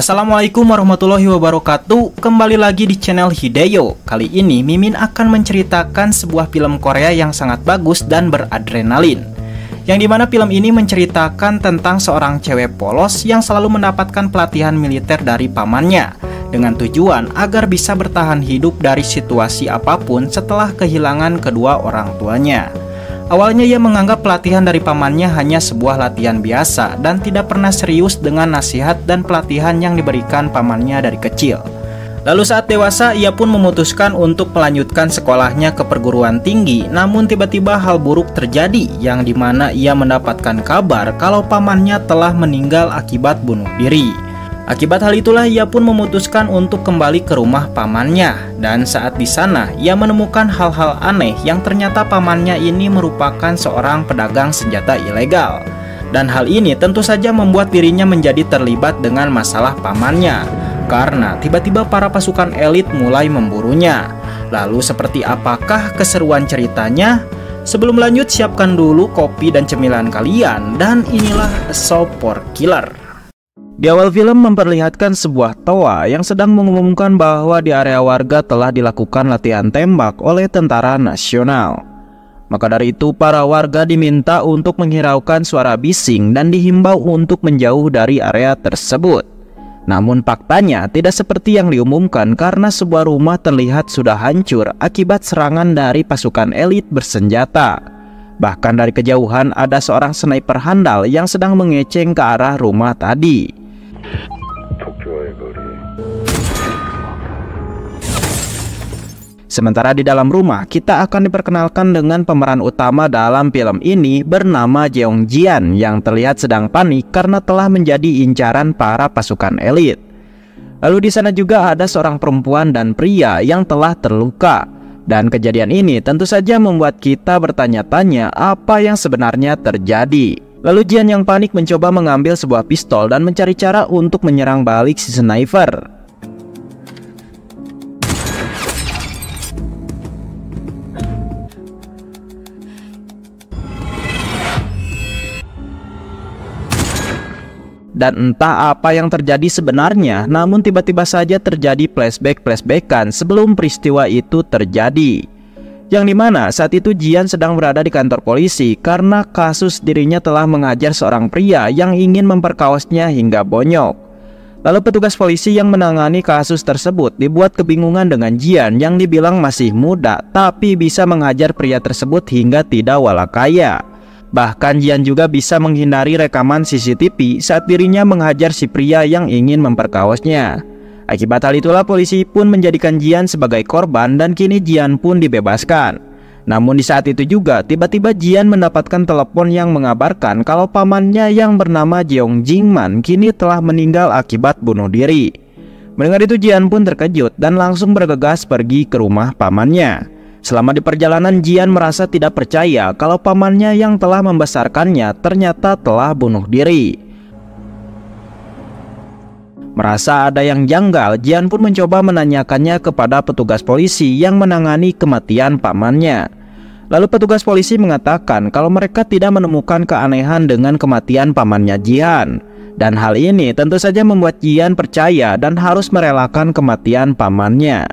Assalamualaikum warahmatullahi wabarakatuh. Kembali lagi di channel Hideo. Kali ini Mimin akan menceritakan sebuah film Korea yang sangat bagus dan beradrenalin, yang dimana film ini menceritakan tentang seorang cewek polos yang selalu mendapatkan pelatihan militer dari pamannya, dengan tujuan agar bisa bertahan hidup dari situasi apapun setelah kehilangan kedua orang tuanya. Awalnya ia menganggap pelatihan dari pamannya hanya sebuah latihan biasa dan tidak pernah serius dengan nasihat dan pelatihan yang diberikan pamannya dari kecil. Lalu saat dewasa ia pun memutuskan untuk melanjutkan sekolahnya ke perguruan tinggi, namun tiba-tiba hal buruk terjadi yang dimana ia mendapatkan kabar kalau pamannya telah meninggal akibat bunuh diri. Akibat hal itulah ia pun memutuskan untuk kembali ke rumah pamannya, dan saat di sana ia menemukan hal-hal aneh yang ternyata pamannya ini merupakan seorang pedagang senjata ilegal. Dan hal ini tentu saja membuat dirinya menjadi terlibat dengan masalah pamannya, karena tiba-tiba para pasukan elit mulai memburunya. Lalu seperti apakah keseruan ceritanya? Sebelum lanjut, siapkan dulu kopi dan cemilan kalian, dan inilah A Shop for Killer. Di awal film memperlihatkan sebuah toa yang sedang mengumumkan bahwa di area warga telah dilakukan latihan tembak oleh tentara nasional. Maka dari itu para warga diminta untuk menghiraukan suara bising dan dihimbau untuk menjauh dari area tersebut. Namun faktanya tidak seperti yang diumumkan, karena sebuah rumah terlihat sudah hancur akibat serangan dari pasukan elit bersenjata. Bahkan dari kejauhan ada seorang sniper handal yang sedang mengeceng ke arah rumah tadi. Sementara di dalam rumah, kita akan diperkenalkan dengan pemeran utama dalam film ini bernama Jeong Jian yang terlihat sedang panik karena telah menjadi incaran para pasukan elit. Lalu di sana juga ada seorang perempuan dan pria yang telah terluka. Dan kejadian ini tentu saja membuat kita bertanya-tanya apa yang sebenarnya terjadi. Lalu Jian yang panik mencoba mengambil sebuah pistol dan mencari cara untuk menyerang balik si sniper. Dan entah apa yang terjadi sebenarnya, namun tiba-tiba saja terjadi flashback-flashbackan sebelum peristiwa itu terjadi. Yang dimana saat itu Jian sedang berada di kantor polisi karena kasus dirinya telah mengajar seorang pria yang ingin memperkawasnya hingga bonyok. Lalu petugas polisi yang menangani kasus tersebut dibuat kebingungan dengan Jian yang dibilang masih muda tapi bisa mengajar pria tersebut hingga tidak walakaya. Bahkan Jian juga bisa menghindari rekaman CCTV saat dirinya menghajar si pria yang ingin memperkawasnya. Akibat hal itulah polisi pun menjadikan Jian sebagai korban dan kini Jian pun dibebaskan. Namun di saat itu juga tiba-tiba Jian mendapatkan telepon yang mengabarkan kalau pamannya yang bernama Jeong Jingman kini telah meninggal akibat bunuh diri. Mendengar itu Jian pun terkejut dan langsung bergegas pergi ke rumah pamannya. Selama di perjalanan Jian merasa tidak percaya kalau pamannya yang telah membesarkannya ternyata telah bunuh diri. Merasa ada yang janggal, Jian pun mencoba menanyakannya kepada petugas polisi yang menangani kematian pamannya. Lalu petugas polisi mengatakan kalau mereka tidak menemukan keanehan dengan kematian pamannya Jian. Dan hal ini tentu saja membuat Jian percaya dan harus merelakan kematian pamannya.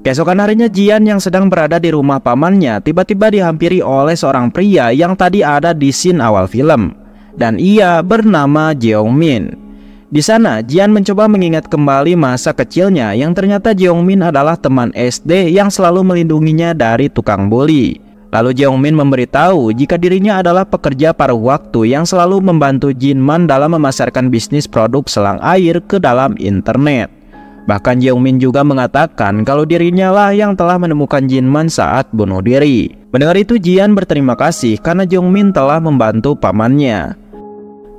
Keesokan harinya Jian yang sedang berada di rumah pamannya tiba-tiba dihampiri oleh seorang pria yang tadi ada di scene awal film, dan ia bernama Jeong Min. Di sana Jian mencoba mengingat kembali masa kecilnya yang ternyata Jeong Min adalah teman SD yang selalu melindunginya dari tukang bully. Lalu Jeong Min memberitahu jika dirinya adalah pekerja paruh waktu yang selalu membantu Jinman dalam memasarkan bisnis produk selang air ke dalam internet. Bahkan Jeong Min juga mengatakan kalau dirinya lah yang telah menemukan Jinman saat bunuh diri. Mendengar itu Jian berterima kasih karena Jeong Min telah membantu pamannya.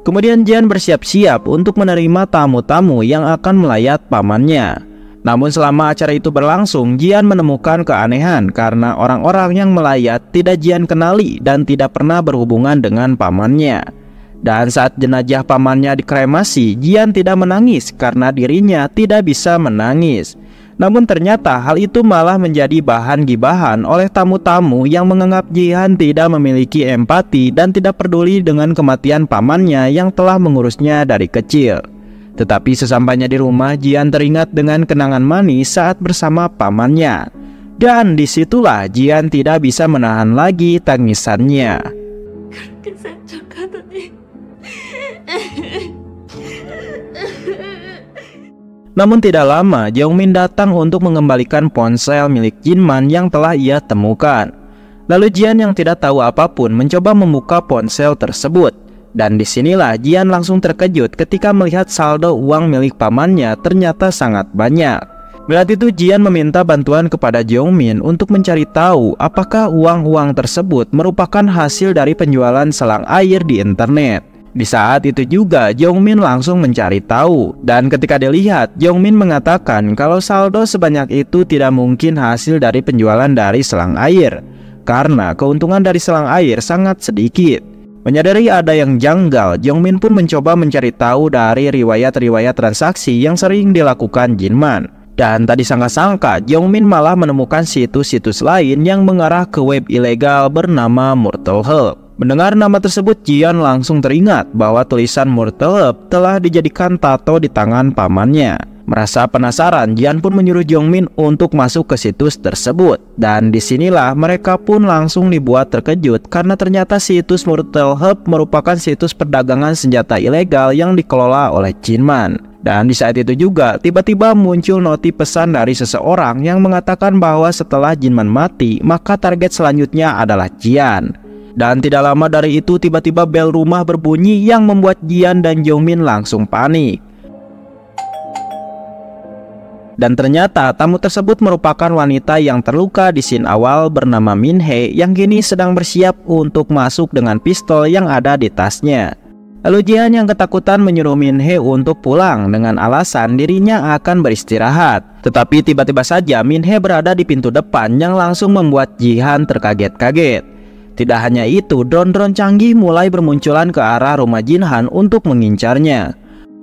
Kemudian Jian bersiap-siap untuk menerima tamu-tamu yang akan melayat pamannya. Namun selama acara itu berlangsung, Jian menemukan keanehan karena orang-orang yang melayat tidak Jian kenali dan tidak pernah berhubungan dengan pamannya. Dan saat jenazah pamannya dikremasi, Jian tidak menangis karena dirinya tidak bisa menangis. Namun ternyata hal itu malah menjadi bahan gibahan oleh tamu-tamu yang menganggap Jihan tidak memiliki empati dan tidak peduli dengan kematian pamannya yang telah mengurusnya dari kecil. Tetapi sesampainya di rumah, Jihan teringat dengan kenangan manis saat bersama pamannya. Dan disitulah Jihan tidak bisa menahan lagi tangisannya. Namun tidak lama, Jeongmin datang untuk mengembalikan ponsel milik Jinman yang telah ia temukan. Lalu Jihan yang tidak tahu apapun mencoba membuka ponsel tersebut. Dan disinilah Jihan langsung terkejut ketika melihat saldo uang milik pamannya ternyata sangat banyak. Melihat itu Jihan meminta bantuan kepada Jeongmin untuk mencari tahu apakah uang-uang tersebut merupakan hasil dari penjualan selang air di internet. Di saat itu juga Jeongmin langsung mencari tahu, dan ketika dilihat Jeongmin mengatakan kalau saldo sebanyak itu tidak mungkin hasil dari penjualan dari selang air, karena keuntungan dari selang air sangat sedikit. Menyadari ada yang janggal, Jeongmin pun mencoba mencari tahu dari riwayat-riwayat transaksi yang sering dilakukan Jinman. Dan tadi sangka-sangka Jeongmin malah menemukan situs-situs lain yang mengarah ke web ilegal bernama Mortal Hub. Mendengar nama tersebut, Jihan langsung teringat bahwa tulisan Mortal Hub telah dijadikan tato di tangan pamannya. Merasa penasaran, Jihan pun menyuruh Jeongmin untuk masuk ke situs tersebut. Dan disinilah mereka pun langsung dibuat terkejut karena ternyata situs Mortal Hub merupakan situs perdagangan senjata ilegal yang dikelola oleh Jinman. Dan di saat itu juga tiba-tiba muncul noti pesan dari seseorang yang mengatakan bahwa setelah Jinman mati, maka target selanjutnya adalah Jihan. Dan tidak lama dari itu tiba-tiba bel rumah berbunyi yang membuat Jihan dan Jeongmin langsung panik. Dan ternyata tamu tersebut merupakan wanita yang terluka di scene awal bernama Min Hye yang kini sedang bersiap untuk masuk dengan pistol yang ada di tasnya. Lalu Jihan yang ketakutan menyuruh Min Hye untuk pulang dengan alasan dirinya akan beristirahat. Tetapi tiba-tiba saja Min Hye berada di pintu depan yang langsung membuat Jihan terkaget-kaget. Tidak hanya itu, drone-drone canggih mulai bermunculan ke arah rumah Jinhan untuk mengincarnya.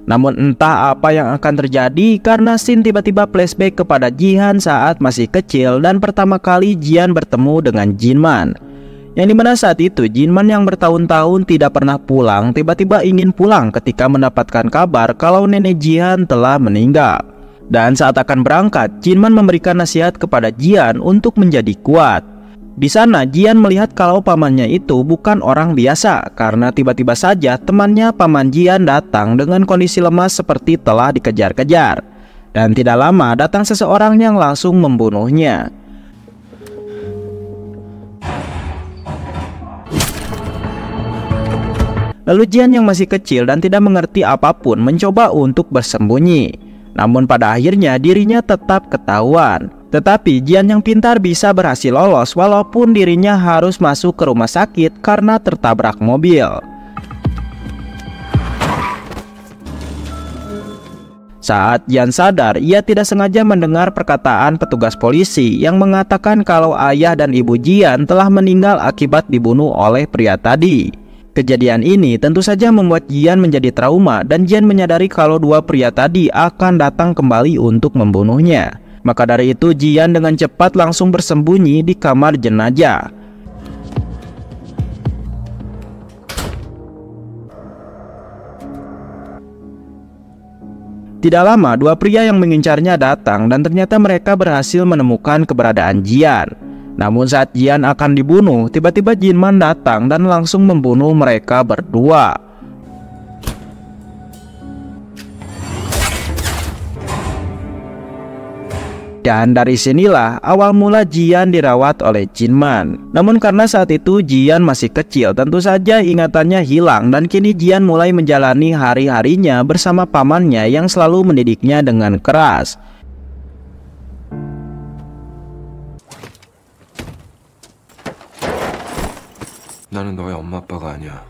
Namun entah apa yang akan terjadi karena scene tiba-tiba flashback kepada Jihan saat masih kecil dan pertama kali Jihan bertemu dengan Jinman. Yang dimana saat itu Jinman yang bertahun-tahun tidak pernah pulang tiba-tiba ingin pulang ketika mendapatkan kabar kalau nenek Jihan telah meninggal. Dan saat akan berangkat, Jinman memberikan nasihat kepada Jihan untuk menjadi kuat. Di sana Jihan melihat kalau pamannya itu bukan orang biasa karena tiba-tiba saja temannya paman Jihan datang dengan kondisi lemas seperti telah dikejar-kejar. Dan tidak lama datang seseorang yang langsung membunuhnya. Lalu Jihan yang masih kecil dan tidak mengerti apapun mencoba untuk bersembunyi. Namun pada akhirnya dirinya tetap ketahuan. Tetapi Jihan yang pintar bisa berhasil lolos walaupun dirinya harus masuk ke rumah sakit karena tertabrak mobil. Saat Jihan sadar, ia tidak sengaja mendengar perkataan petugas polisi yang mengatakan kalau ayah dan ibu Jihan telah meninggal akibat dibunuh oleh pria tadi. Kejadian ini tentu saja membuat Jihan menjadi trauma dan Jihan menyadari kalau dua pria tadi akan datang kembali untuk membunuhnya. Maka dari itu Jihan dengan cepat langsung bersembunyi di kamar jenazah. Tidak lama dua pria yang mengincarnya datang dan ternyata mereka berhasil menemukan keberadaan Jihan. Namun saat Jihan akan dibunuh, tiba-tiba Jinman datang dan langsung membunuh mereka berdua. Dan dari sinilah awal mula Jihan dirawat oleh Jinman. Namun karena saat itu Jihan masih kecil, tentu saja ingatannya hilang dan kini Jihan mulai menjalani hari-harinya bersama pamannya yang selalu mendidiknya dengan keras. 나는 너의 엄마 아빠가 아니야.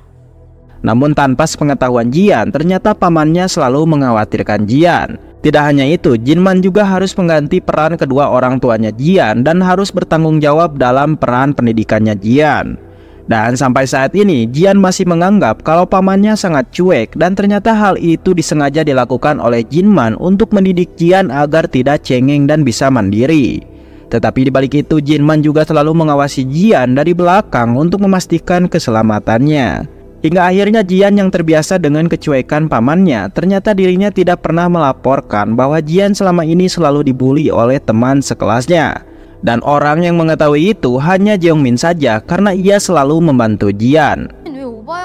Namun tanpa sepengetahuan Jihan, ternyata pamannya selalu mengkhawatirkan Jihan. Tidak hanya itu, Jinman juga harus mengganti peran kedua orang tuanya Jihan dan harus bertanggung jawab dalam peran pendidikannya Jihan. Dan sampai saat ini Jian masih menganggap kalau pamannya sangat cuek, dan ternyata hal itu disengaja dilakukan oleh Jinman untuk mendidik Jian agar tidak cengeng dan bisa mandiri. Tetapi dibalik itu Jinman juga selalu mengawasi Jian dari belakang untuk memastikan keselamatannya. Hingga akhirnya Jian yang terbiasa dengan kecuekan pamannya, ternyata dirinya tidak pernah melaporkan bahwa Jian selama ini selalu dibully oleh teman sekelasnya. Dan orang yang mengetahui itu hanya Jeongmin saja karena ia selalu membantu Jian. 왜 오바야?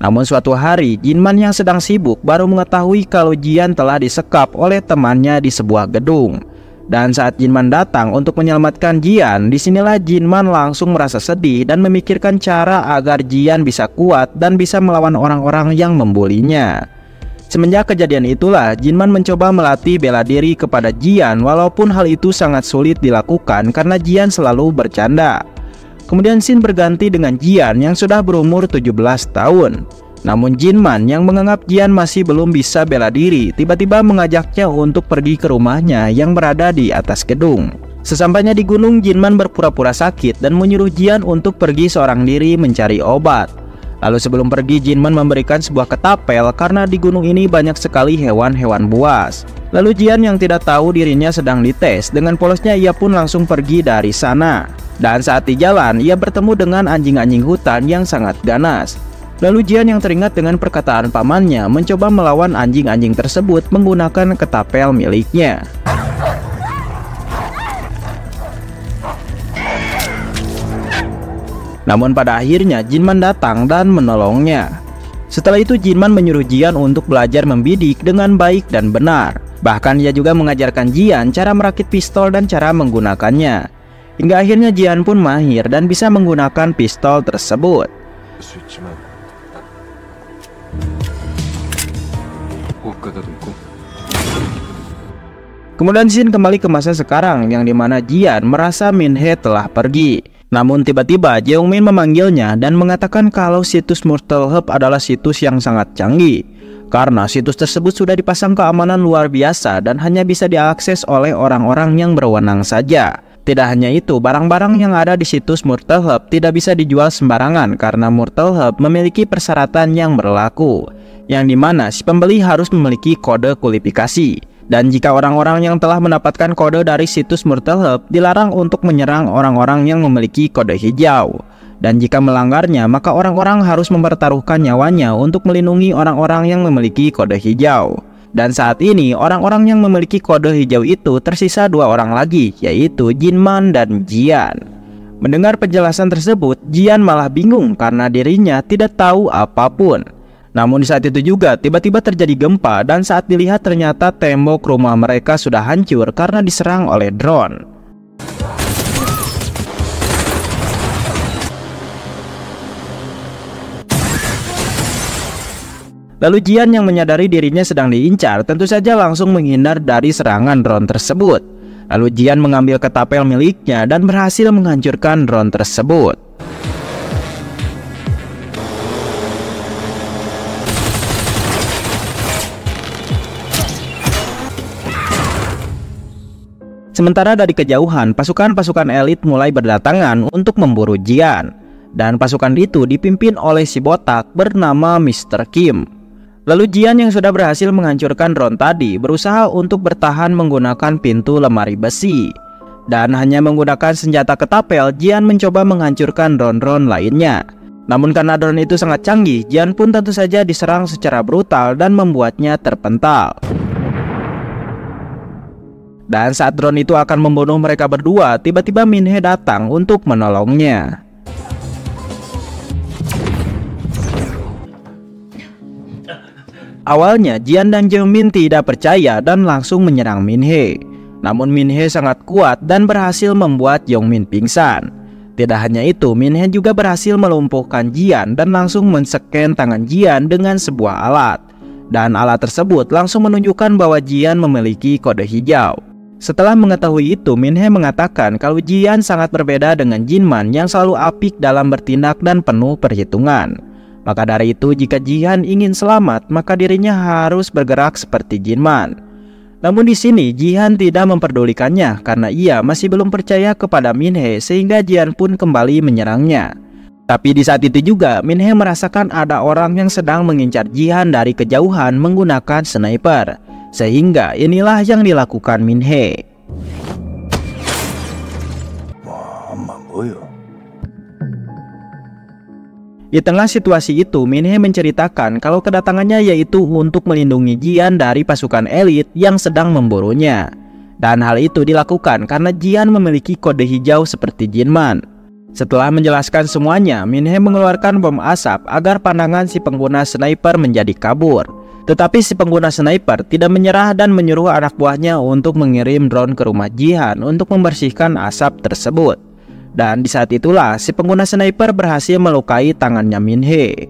Namun suatu hari, Jinman yang sedang sibuk baru mengetahui kalau Jian telah disekap oleh temannya di sebuah gedung. Dan saat Jinman datang untuk menyelamatkan Jian, disinilah Jinman langsung merasa sedih dan memikirkan cara agar Jian bisa kuat dan bisa melawan orang-orang yang membulinya. Semenjak kejadian itulah, Jinman mencoba melatih bela diri kepada Jian, walaupun hal itu sangat sulit dilakukan karena Jian selalu bercanda. Kemudian scene berganti dengan Jian yang sudah berumur 17 tahun. Namun Jinman yang menganggap Jian masih belum bisa bela diri, tiba-tiba mengajaknya untuk pergi ke rumahnya yang berada di atas gedung. Sesampainya di gunung, Jinman berpura-pura sakit dan menyuruh Jian untuk pergi seorang diri mencari obat. Lalu sebelum pergi, Jinman memberikan sebuah ketapel karena di gunung ini banyak sekali hewan-hewan buas. Lalu Jian yang tidak tahu dirinya sedang dites, dengan polosnya ia pun langsung pergi dari sana. Dan saat di jalan, ia bertemu dengan anjing-anjing hutan yang sangat ganas. Lalu Jian yang teringat dengan perkataan pamannya mencoba melawan anjing-anjing tersebut menggunakan ketapel miliknya. Namun pada akhirnya Jinman datang dan menolongnya. Setelah itu Jinman menyuruh Jian untuk belajar membidik dengan baik dan benar. Bahkan ia juga mengajarkan Jian cara merakit pistol dan cara menggunakannya. Hingga akhirnya Jian pun mahir dan bisa menggunakan pistol tersebut. Kemudian scene kembali ke masa sekarang yang dimana Jian merasa Min-hee telah pergi. Namun tiba-tiba Jeongmin memanggilnya dan mengatakan kalau situs Mortal Hub adalah situs yang sangat canggih. Karena situs tersebut sudah dipasang keamanan luar biasa dan hanya bisa diakses oleh orang-orang yang berwenang saja. Tidak hanya itu, barang-barang yang ada di situs Mortal Hub tidak bisa dijual sembarangan karena Mortal Hub memiliki persyaratan yang berlaku, yang dimana si pembeli harus memiliki kode kualifikasi. Dan jika orang-orang yang telah mendapatkan kode dari situs Mortal Hub dilarang untuk menyerang orang-orang yang memiliki kode hijau. Dan jika melanggarnya, maka orang-orang harus mempertaruhkan nyawanya untuk melindungi orang-orang yang memiliki kode hijau. Dan saat ini, orang-orang yang memiliki kode hijau itu tersisa 2 orang lagi, yaitu Jinman dan Jian. Mendengar penjelasan tersebut, Jian malah bingung karena dirinya tidak tahu apapun. Namun di saat itu juga tiba-tiba terjadi gempa dan saat dilihat ternyata tembok rumah mereka sudah hancur karena diserang oleh drone. Lalu Jian yang menyadari dirinya sedang diincar tentu saja langsung menghindar dari serangan drone tersebut. Lalu Jian mengambil ketapel miliknya dan berhasil menghancurkan drone tersebut. Sementara dari kejauhan, pasukan-pasukan elit mulai berdatangan untuk memburu Jian. Dan pasukan itu dipimpin oleh si botak bernama Mr. Kim. Lalu Jian yang sudah berhasil menghancurkan drone tadi berusaha untuk bertahan menggunakan pintu lemari besi. Dan hanya menggunakan senjata ketapel, Jian mencoba menghancurkan drone-drone lainnya. Namun karena drone itu sangat canggih, Jian pun tentu saja diserang secara brutal dan membuatnya terpental. Dan saat drone itu akan membunuh mereka berdua, tiba-tiba Min-hee datang untuk menolongnya. Awalnya Jian dan Jeongmin tidak percaya dan langsung menyerang Min-hee. Namun Min-hee sangat kuat dan berhasil membuat Jeongmin pingsan. Tidak hanya itu, Min-hee juga berhasil melumpuhkan Jian dan langsung men-scan tangan Jian dengan sebuah alat. Dan alat tersebut langsung menunjukkan bahwa Jian memiliki kode hijau. Setelah mengetahui itu, Min-hee mengatakan kalau Jian sangat berbeda dengan Jinman yang selalu apik dalam bertindak dan penuh perhitungan. Maka dari itu, jika Jian ingin selamat, maka dirinya harus bergerak seperti Jinman. Namun di sini Jihan tidak memperdulikannya karena ia masih belum percaya kepada Min-hee sehingga Jihan pun kembali menyerangnya. Tapi di saat itu juga Min-hee merasakan ada orang yang sedang mengincar Jihan dari kejauhan menggunakan sniper. Sehingga inilah yang dilakukan Min-hee. Di tengah situasi itu, Min-hee menceritakan kalau kedatangannya yaitu untuk melindungi Jihan dari pasukan elit yang sedang memburunya. Dan hal itu dilakukan karena Jihan memiliki kode hijau seperti Jinman. Setelah menjelaskan semuanya, Min-hee mengeluarkan bom asap agar pandangan si pengguna sniper menjadi kabur. Tetapi si pengguna sniper tidak menyerah dan menyuruh anak buahnya untuk mengirim drone ke rumah Jihan untuk membersihkan asap tersebut. Dan di saat itulah si pengguna sniper berhasil melukai tangannya Min-hee.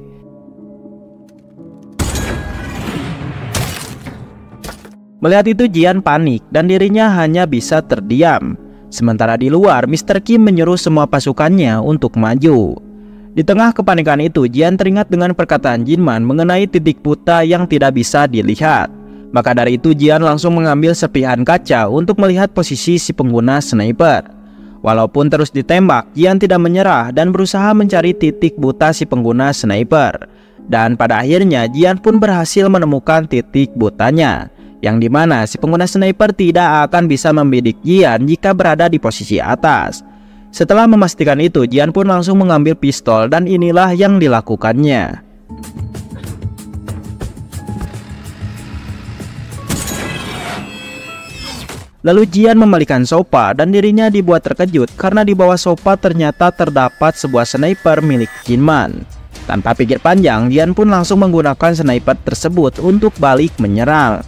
Melihat itu Jihan panik dan dirinya hanya bisa terdiam. Sementara di luar Mr. Kim menyuruh semua pasukannya untuk maju. Di tengah kepanikan itu Jihan teringat dengan perkataan Jinman mengenai titik buta yang tidak bisa dilihat. Maka dari itu Jihan langsung mengambil serpihan kaca untuk melihat posisi si pengguna sniper. Walaupun terus ditembak, Jihan tidak menyerah dan berusaha mencari titik buta si pengguna sniper. Dan pada akhirnya Jihan pun berhasil menemukan titik butanya, yang dimana si pengguna sniper tidak akan bisa membidik Jihan jika berada di posisi atas. Setelah memastikan itu, Jihan pun langsung mengambil pistol dan inilah yang dilakukannya. Lalu Jihan memalikan sofa dan dirinya dibuat terkejut karena di bawah sofa ternyata terdapat sebuah sniper milik Jinman. Tanpa pikir panjang, Jihan pun langsung menggunakan sniper tersebut untuk balik menyerang.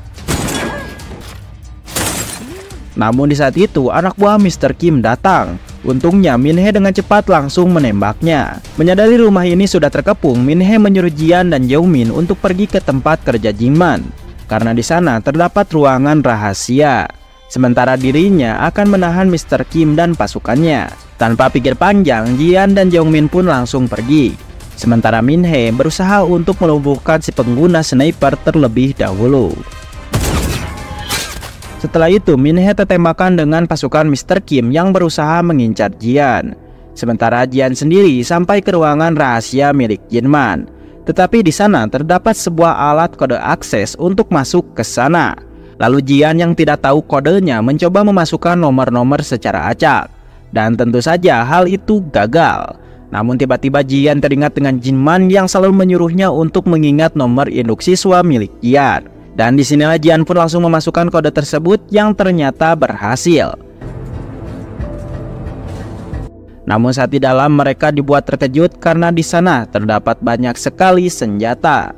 Namun di saat itu anak buah Mr. Kim datang. Untungnya Min-hee dengan cepat langsung menembaknya. Menyadari rumah ini sudah terkepung, Min-hee menyuruh Jihan dan Jeongmin untuk pergi ke tempat kerja Jinman karena di sana terdapat ruangan rahasia. Sementara dirinya akan menahan Mr. Kim dan pasukannya. Tanpa pikir panjang, Jihan dan Jeongmin pun langsung pergi. Sementara Min-hee berusaha untuk melumpuhkan si pengguna sniper terlebih dahulu. Setelah itu, Min-hee tertembakkan dengan pasukan Mr. Kim yang berusaha mengincar Jihan. Sementara Jihan sendiri sampai ke ruangan rahasia milik Jinman. Tetapi di sana terdapat sebuah alat kode akses untuk masuk ke sana. Lalu Jihan yang tidak tahu kodenya mencoba memasukkan nomor-nomor secara acak. Dan tentu saja hal itu gagal. Namun tiba-tiba Jihan teringat dengan Jinman yang selalu menyuruhnya untuk mengingat nomor induk siswa milik Jihan. Dan disinilah Jihan pun langsung memasukkan kode tersebut yang ternyata berhasil. Namun saat di dalam mereka dibuat terkejut karena di sana terdapat banyak sekali senjata.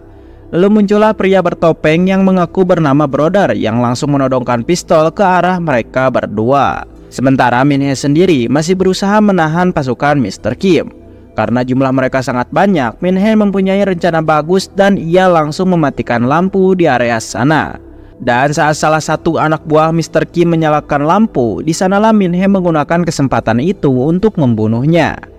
Lalu muncullah pria bertopeng yang mengaku bernama Brother yang langsung menodongkan pistol ke arah mereka berdua. Sementara Min-hee sendiri masih berusaha menahan pasukan Mr. Kim. Karena jumlah mereka sangat banyak, Min-hee mempunyai rencana bagus dan ia langsung mematikan lampu di area sana. Dan saat salah satu anak buah Mr. Kim menyalakan lampu, di sanalah Min-hee menggunakan kesempatan itu untuk membunuhnya.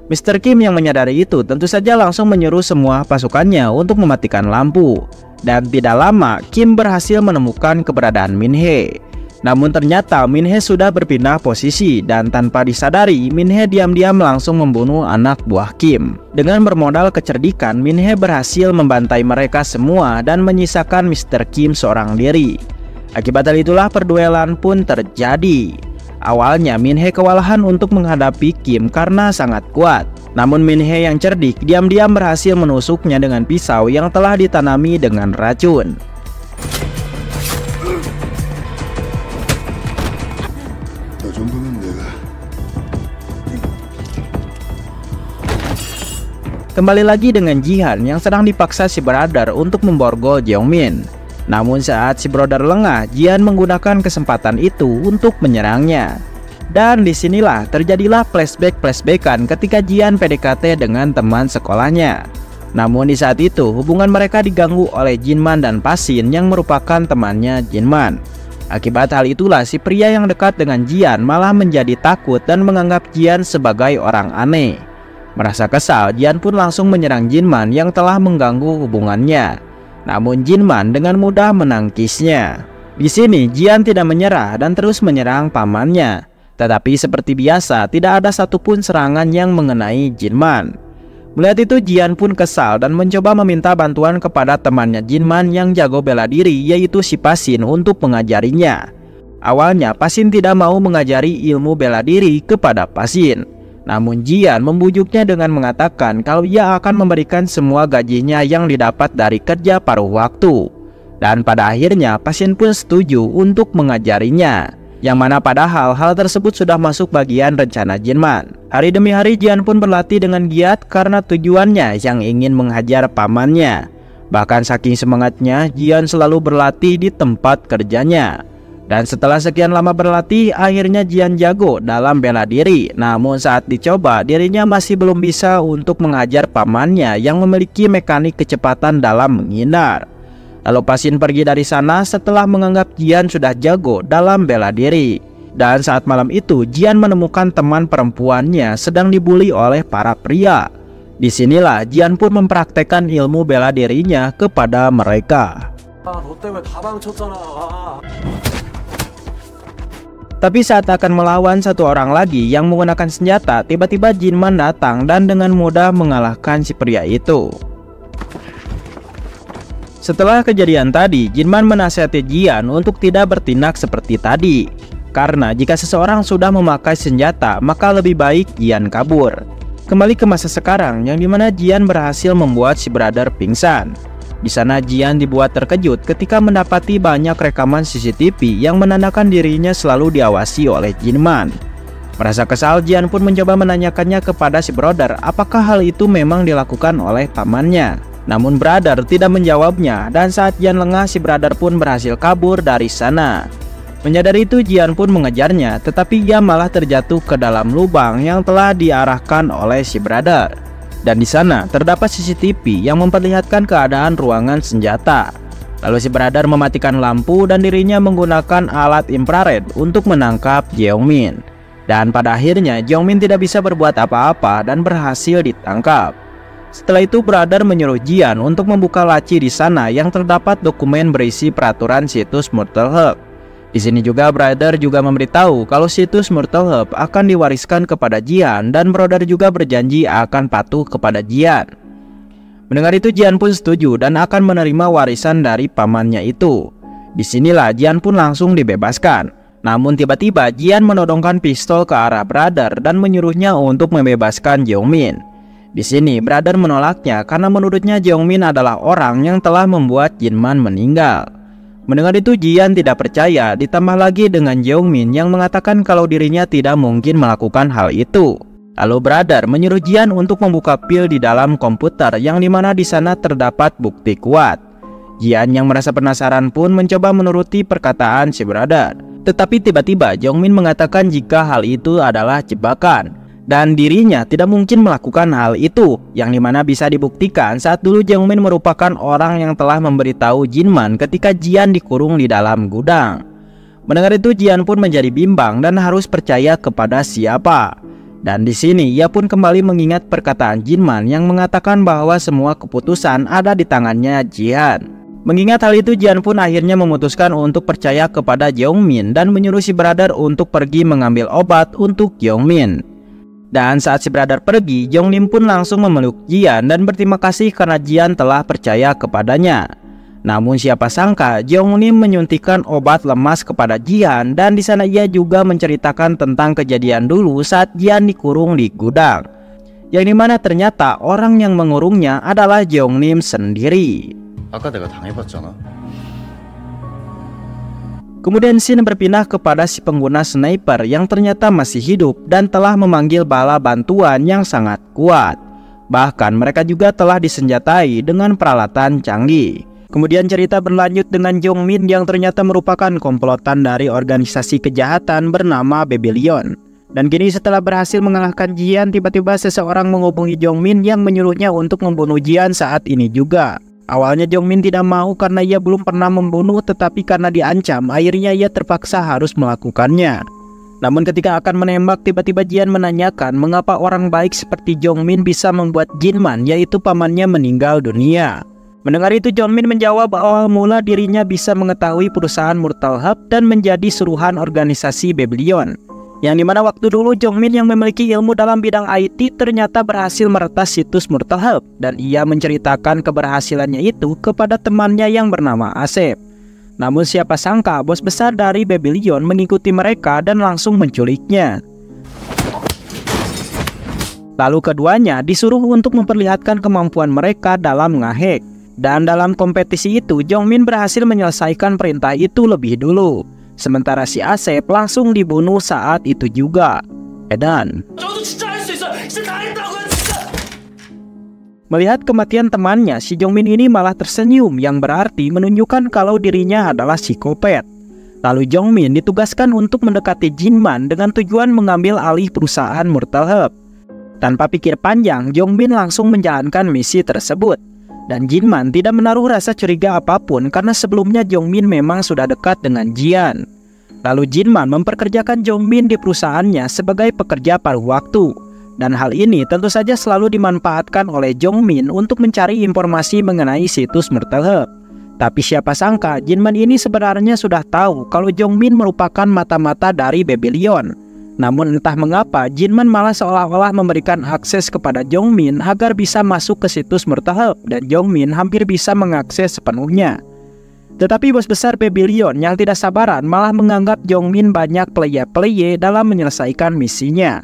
Mr. Kim yang menyadari itu tentu saja langsung menyuruh semua pasukannya untuk mematikan lampu. Dan tidak lama Kim berhasil menemukan keberadaan Min-hee. Namun ternyata Min-hee sudah berpindah posisi dan tanpa disadari Min-hee diam-diam langsung membunuh anak buah Kim. Dengan bermodal kecerdikan, Min-hee berhasil membantai mereka semua dan menyisakan Mr. Kim seorang diri. Akibat hal itulah perduelan pun terjadi. Awalnya Min-hee kewalahan untuk menghadapi Kim karena sangat kuat. Namun Min-hee yang cerdik diam-diam berhasil menusuknya dengan pisau yang telah ditanami dengan racun. Kembali lagi dengan Jihan yang sedang dipaksa si Brother untuk memborgol Jeongmin. Namun saat si Brother lengah, Jihan menggunakan kesempatan itu untuk menyerangnya. Dan disinilah terjadilah flashback-flashbackan ketika Jihan PDKT dengan teman sekolahnya. Namun di saat itu hubungan mereka diganggu oleh Jinman dan Pasin yang merupakan temannya Jinman. Akibat hal itulah si pria yang dekat dengan Jihan malah menjadi takut dan menganggap Jihan sebagai orang aneh. Merasa kesal, Jihan pun langsung menyerang Jinman yang telah mengganggu hubungannya. Namun Jinman dengan mudah menangkisnya. Di sini Jian tidak menyerah dan terus menyerang pamannya. Tetapi seperti biasa tidak ada satupun serangan yang mengenai Jinman. Melihat itu Jian pun kesal dan mencoba meminta bantuan kepada temannya Jinman yang jago bela diri, yaitu si Pasin, untuk mengajarinya. Awalnya Pasin tidak mau mengajari ilmu bela diri kepada Pasin. Namun Jian membujuknya dengan mengatakan kalau ia akan memberikan semua gajinya yang didapat dari kerja paruh waktu. Dan pada akhirnya Pasin pun setuju untuk mengajarinya, yang mana padahal hal tersebut sudah masuk bagian rencana Jinman. Hari demi hari Jian pun berlatih dengan giat karena tujuannya yang ingin menghajar pamannya. Bahkan saking semangatnya Jian selalu berlatih di tempat kerjanya. Dan setelah sekian lama berlatih, akhirnya Jian jago dalam bela diri. Namun saat dicoba, dirinya masih belum bisa untuk menghajar pamannya yang memiliki mekanik kecepatan dalam menghindar. Lalu Pasin pergi dari sana setelah menganggap Jian sudah jago dalam bela diri. Dan saat malam itu Jian menemukan teman perempuannya sedang dibully oleh para pria. Disinilah Jian pun mempraktekkan ilmu bela dirinya kepada mereka. Tapi saat akan melawan satu orang lagi yang menggunakan senjata, tiba-tiba Jinman datang dan dengan mudah mengalahkan si pria itu. Setelah kejadian tadi, Jinman menasihati Jian untuk tidak bertindak seperti tadi. Karena jika seseorang sudah memakai senjata, maka lebih baik Jian kabur. Kembali ke masa sekarang, yang dimana Jian berhasil membuat si brother pingsan. Di sana Jian dibuat terkejut ketika mendapati banyak rekaman CCTV yang menandakan dirinya selalu diawasi oleh Jinman. Merasa kesal, Jian pun mencoba menanyakannya kepada si brother apakah hal itu memang dilakukan oleh pamannya. Namun brother tidak menjawabnya, dan saat Jian lengah, si brother pun berhasil kabur dari sana. Menyadari itu Jian pun mengejarnya, tetapi ia malah terjatuh ke dalam lubang yang telah diarahkan oleh si brother. Dan di sana terdapat CCTV yang memperlihatkan keadaan ruangan senjata. Lalu si brother mematikan lampu dan dirinya menggunakan alat infrared untuk menangkap Jeongmin. Dan pada akhirnya Jeongmin tidak bisa berbuat apa-apa dan berhasil ditangkap. Setelah itu brother menyuruh Jian untuk membuka laci di sana yang terdapat dokumen berisi peraturan situs Mortal Hub. Di sini juga brother juga memberitahu kalau situs Mortal Hub akan diwariskan kepada Jian, dan brother juga berjanji akan patuh kepada Jian. Mendengar itu Jian pun setuju dan akan menerima warisan dari pamannya itu. Disinilah Jian pun langsung dibebaskan. Namun tiba-tiba Jian menodongkan pistol ke arah brother dan menyuruhnya untuk membebaskan Jeongmin. Di sini brother menolaknya karena menurutnya Jeongmin adalah orang yang telah membuat Jinman meninggal. Mendengar itu Jian tidak percaya, ditambah lagi dengan Jeongmin yang mengatakan kalau dirinya tidak mungkin melakukan hal itu. Lalu brother menyuruh Jian untuk membuka pil di dalam komputer yang dimana di sana terdapat bukti kuat. Jian yang merasa penasaran pun mencoba menuruti perkataan si brother. Tetapi tiba-tiba Jeongmin mengatakan jika hal itu adalah jebakan dan dirinya tidak mungkin melakukan hal itu, yang dimana bisa dibuktikan saat dulu Jeongmin merupakan orang yang telah memberitahu Jinman ketika Jian dikurung di dalam gudang. Mendengar itu Jian pun menjadi bimbang dan harus percaya kepada siapa. Dan di sini ia pun kembali mengingat perkataan Jinman yang mengatakan bahwa semua keputusan ada di tangannya Jian. Mengingat hal itu Jian pun akhirnya memutuskan untuk percaya kepada Jeongmin dan menyuruh si brother untuk pergi mengambil obat untuk Jeongmin. Dan saat si brother pergi, Jeongmin pun langsung memeluk Jian dan berterima kasih karena Jian telah percaya kepadanya. Namun siapa sangka Jeongmin menyuntikkan obat lemas kepada Jian, dan di sana ia juga menceritakan tentang kejadian dulu saat Jian dikurung di gudang. Yang dimana ternyata orang yang mengurungnya adalah Jeongmin sendiri. 아까 내가 당해봤잖아. Kemudian scene berpindah kepada si pengguna sniper yang ternyata masih hidup dan telah memanggil bala bantuan yang sangat kuat. Bahkan mereka juga telah disenjatai dengan peralatan canggih. Kemudian cerita berlanjut dengan Jeongmin yang ternyata merupakan komplotan dari organisasi kejahatan bernama Babylon. Dan kini setelah berhasil mengalahkan Jian, tiba-tiba seseorang menghubungi Jeongmin yang menyuruhnya untuk membunuh Jian saat ini juga. Awalnya Jeongmin tidak mau karena ia belum pernah membunuh, tetapi karena diancam, akhirnya ia terpaksa harus melakukannya. Namun ketika akan menembak, tiba-tiba Jian menanyakan mengapa orang baik seperti Jeongmin bisa membuat Jinman, yaitu pamannya, meninggal dunia. Mendengar itu, Jongmin menjawab awal mula dirinya bisa mengetahui perusahaan Mortal Hub dan menjadi suruhan organisasi Babylon. Yang dimana waktu dulu Jongmin yang memiliki ilmu dalam bidang IT ternyata berhasil meretas situs Mortal Hub, dan ia menceritakan keberhasilannya itu kepada temannya yang bernama Asep. Namun siapa sangka bos besar dari Babylon mengikuti mereka dan langsung menculiknya. Lalu keduanya disuruh untuk memperlihatkan kemampuan mereka dalam ngehack. Dan dalam kompetisi itu, Jongmin berhasil menyelesaikan perintah itu lebih dulu. Sementara si Asep langsung dibunuh saat itu juga. Edan. Melihat kematian temannya, si Jongmin ini malah tersenyum yang berarti menunjukkan kalau dirinya adalah psikopat. Lalu Jongmin ditugaskan untuk mendekati Jinman dengan tujuan mengambil alih perusahaan Mortal Hub. Tanpa pikir panjang, Jongmin langsung menjalankan misi tersebut. Dan Jinman tidak menaruh rasa curiga apapun karena sebelumnya Jongmin memang sudah dekat dengan Jian. Lalu Jinman memperkerjakan Jongmin di perusahaannya sebagai pekerja paruh waktu. Dan hal ini tentu saja selalu dimanfaatkan oleh Jongmin untuk mencari informasi mengenai situs Mortal Hub. Tapi siapa sangka Jinman ini sebenarnya sudah tahu kalau Jongmin merupakan mata-mata dari Babylon. Namun entah mengapa Jinman malah seolah-olah memberikan akses kepada Jongmin agar bisa masuk ke situs Mortal Hub, dan Jongmin hampir bisa mengakses sepenuhnya. Tetapi bos besar Babylon yang tidak sabaran malah menganggap Jongmin banyak pleye-pleye dalam menyelesaikan misinya.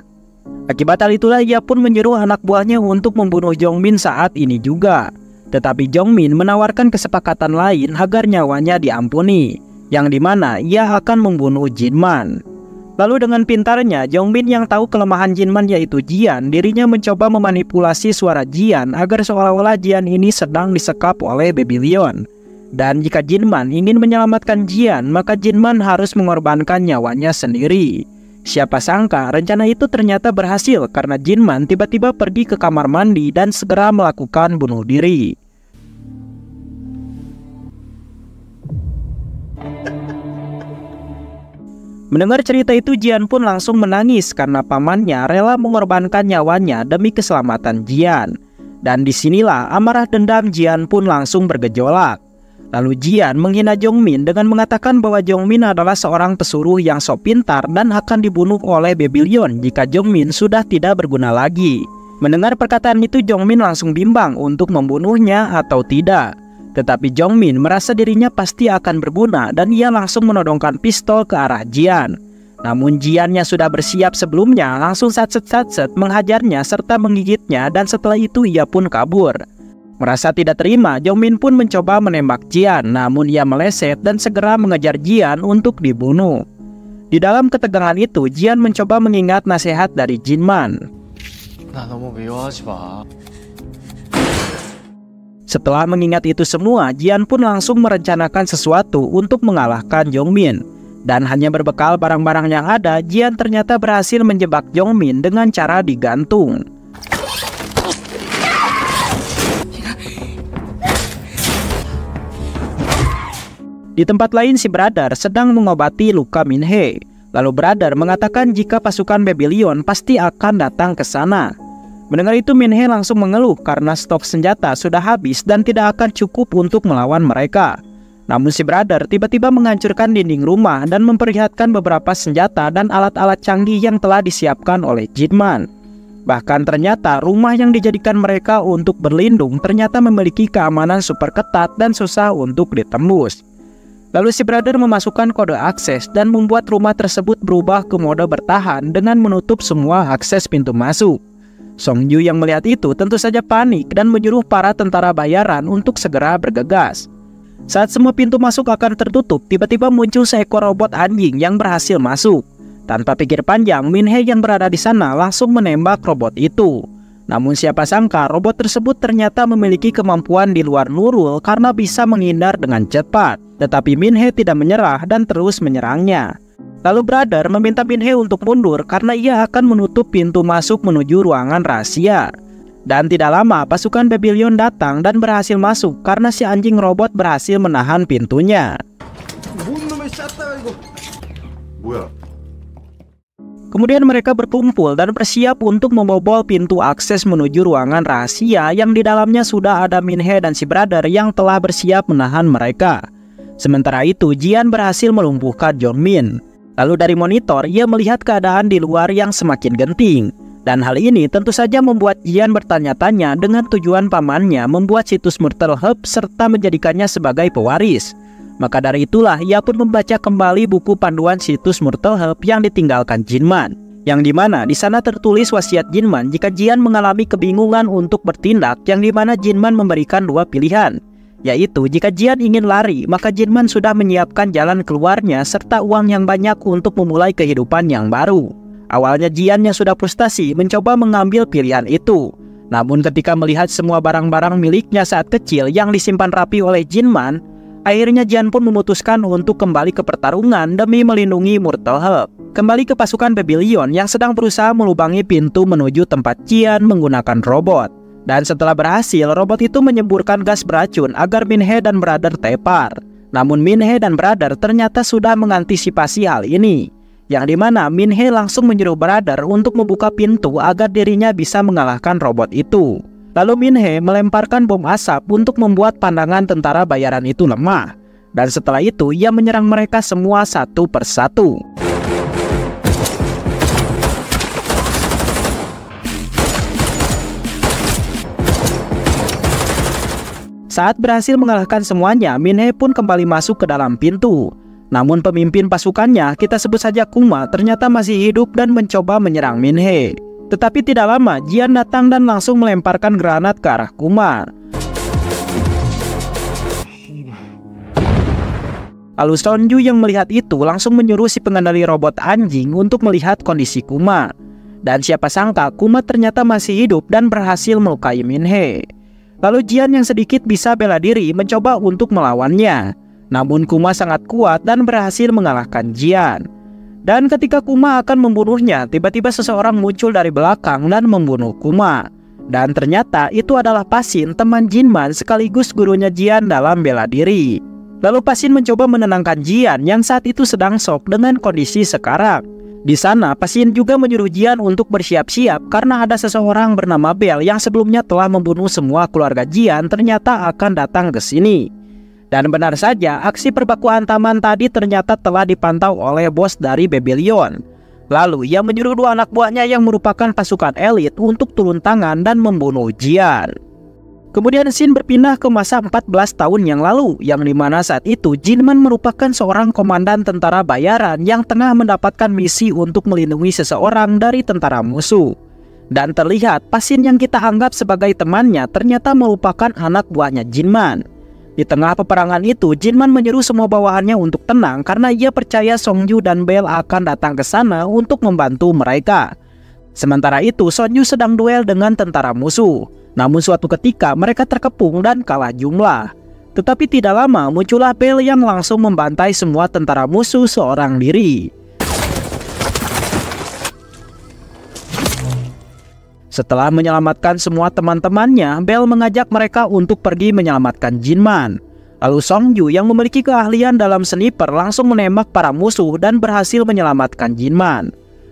Akibat hal itulah ia pun menyuruh anak buahnya untuk membunuh Jongmin saat ini juga. Tetapi Jongmin menawarkan kesepakatan lain agar nyawanya diampuni, yang dimana ia akan membunuh Jinman. Lalu dengan pintarnya, Jongmin yang tahu kelemahan Jinman yaitu Jian, dirinya mencoba memanipulasi suara Jian agar seolah-olah Jian ini sedang disekap oleh Babylon. Dan jika Jinman ingin menyelamatkan Jian, maka Jinman harus mengorbankan nyawanya sendiri. Siapa sangka rencana itu ternyata berhasil karena Jinman tiba-tiba pergi ke kamar mandi dan segera melakukan bunuh diri. Mendengar cerita itu, Jian pun langsung menangis karena pamannya rela mengorbankan nyawanya demi keselamatan Jian. Dan disinilah amarah dendam Jian pun langsung bergejolak. Lalu Jian menghina Jongmin dengan mengatakan bahwa Jongmin adalah seorang pesuruh yang sok pintar dan akan dibunuh oleh Babylon jika Jongmin sudah tidak berguna lagi. Mendengar perkataan itu, Jongmin langsung bimbang untuk membunuhnya atau tidak. Tetapi Jongmin merasa dirinya pasti akan berguna dan ia langsung menodongkan pistol ke arah Jian. Namun Jiannya sudah bersiap sebelumnya, langsung satset-satset menghajarnya serta menggigitnya, dan setelah itu ia pun kabur. Merasa tidak terima, Jongmin pun mencoba menembak Jian, namun ia meleset dan segera mengejar Jian untuk dibunuh. Di dalam ketegangan itu, Jian mencoba mengingat nasihat dari Jinman. Setelah mengingat itu semua, Jian pun langsung merencanakan sesuatu untuk mengalahkan Jongmin. Dan hanya berbekal barang-barang yang ada, Jian ternyata berhasil menjebak Jongmin dengan cara digantung. Di tempat lain, si Brother sedang mengobati luka Minhe. Lalu Brother mengatakan jika pasukan Babylon pasti akan datang ke sana. Mendengar itu, Minhe langsung mengeluh karena stok senjata sudah habis dan tidak akan cukup untuk melawan mereka. Namun si Brother tiba-tiba menghancurkan dinding rumah dan memperlihatkan beberapa senjata dan alat-alat canggih yang telah disiapkan oleh Jinman. Bahkan ternyata rumah yang dijadikan mereka untuk berlindung ternyata memiliki keamanan super ketat dan susah untuk ditembus. Lalu si Brother memasukkan kode akses dan membuat rumah tersebut berubah ke mode bertahan dengan menutup semua akses pintu masuk. Songju yang melihat itu tentu saja panik dan menyuruh para tentara bayaran untuk segera bergegas. Saat semua pintu masuk akan tertutup, tiba-tiba muncul seekor robot anjing yang berhasil masuk. Tanpa pikir panjang, Minhe yang berada di sana langsung menembak robot itu. Namun siapa sangka robot tersebut ternyata memiliki kemampuan di luar Nurul karena bisa menghindar dengan cepat. Tetapi Minhe tidak menyerah dan terus menyerangnya. Lalu Brother meminta Minhe untuk mundur karena ia akan menutup pintu masuk menuju ruangan rahasia. Dan tidak lama pasukan Babylon datang dan berhasil masuk karena si anjing robot berhasil menahan pintunya. Kemudian mereka berkumpul dan bersiap untuk membobol pintu akses menuju ruangan rahasia yang di dalamnya sudah ada Min-hee dan si brother yang telah bersiap menahan mereka. Sementara itu, Jian berhasil melumpuhkan Jongmin. Lalu dari monitor, ia melihat keadaan di luar yang semakin genting. Dan hal ini tentu saja membuat Jian bertanya-tanya dengan tujuan pamannya membuat situs Myrtle Hub serta menjadikannya sebagai pewaris. Maka dari itulah ia pun membaca kembali buku panduan situs Myrtle Hub yang ditinggalkan Jinman, yang dimana di sana tertulis wasiat Jinman jika Jian mengalami kebingungan untuk bertindak, yang dimana Jinman memberikan dua pilihan, yaitu jika Jian ingin lari maka Jinman sudah menyiapkan jalan keluarnya serta uang yang banyak untuk memulai kehidupan yang baru. Awalnya Jian yang sudah frustasi mencoba mengambil pilihan itu, namun ketika melihat semua barang-barang miliknya saat kecil yang disimpan rapi oleh Jinman, akhirnya Jian pun memutuskan untuk kembali ke pertarungan demi melindungi Myrtle Hub. Kembali ke pasukan Babylon yang sedang berusaha melubangi pintu menuju tempat Jian menggunakan robot. Dan setelah berhasil, robot itu menyemburkan gas beracun agar Min-hee dan brother tepar. Namun Min-hee dan brother ternyata sudah mengantisipasi hal ini, yang dimana Min-hee langsung menyuruh brother untuk membuka pintu agar dirinya bisa mengalahkan robot itu. Lalu Min-hee melemparkan bom asap untuk membuat pandangan tentara bayaran itu lemah. Dan setelah itu ia menyerang mereka semua satu persatu. Saat berhasil mengalahkan semuanya, Min-hee pun kembali masuk ke dalam pintu. Namun pemimpin pasukannya, kita sebut saja Kuma, ternyata masih hidup dan mencoba menyerang Min-hee. Tetapi tidak lama, Jian datang dan langsung melemparkan granat ke arah Kuma. Lalu Sonju yang melihat itu langsung menyuruh si pengendali robot anjing untuk melihat kondisi Kuma. Dan siapa sangka Kuma ternyata masih hidup dan berhasil melukai Min-hee. Lalu Jian yang sedikit bisa bela diri mencoba untuk melawannya. Namun Kuma sangat kuat dan berhasil mengalahkan Jian. Dan ketika Kuma akan membunuhnya, tiba-tiba seseorang muncul dari belakang dan membunuh Kuma. Dan ternyata itu adalah Pasin, teman Jinman sekaligus gurunya Jian dalam bela diri. Lalu Pasin mencoba menenangkan Jian yang saat itu sedang shock dengan kondisi sekarang. Di sana Pasin juga menyuruh Jian untuk bersiap-siap karena ada seseorang bernama Bell yang sebelumnya telah membunuh semua keluarga Jian ternyata akan datang ke sini. Dan benar saja, aksi perbakuan taman tadi ternyata telah dipantau oleh bos dari Babylon. Lalu ia menyuruh dua anak buahnya yang merupakan pasukan elit untuk turun tangan dan membunuh Jian. Kemudian scene berpindah ke masa 14 tahun yang lalu, yang dimana saat itu Jinman merupakan seorang komandan tentara bayaran yang tengah mendapatkan misi untuk melindungi seseorang dari tentara musuh. Dan terlihat Pasin yang kita anggap sebagai temannya ternyata merupakan anak buahnya Jinman. Di tengah peperangan itu, Jinman menyuruh semua bawahannya untuk tenang karena ia percaya Sonju dan Bell akan datang ke sana untuk membantu mereka. Sementara itu, Sonju sedang duel dengan tentara musuh. Namun suatu ketika mereka terkepung dan kalah jumlah. Tetapi tidak lama muncullah Bell yang langsung membantai semua tentara musuh seorang diri. Setelah menyelamatkan semua teman-temannya, Bell mengajak mereka untuk pergi menyelamatkan Jinman. Lalu Sonju yang memiliki keahlian dalam sniper langsung menembak para musuh dan berhasil menyelamatkan Jinman.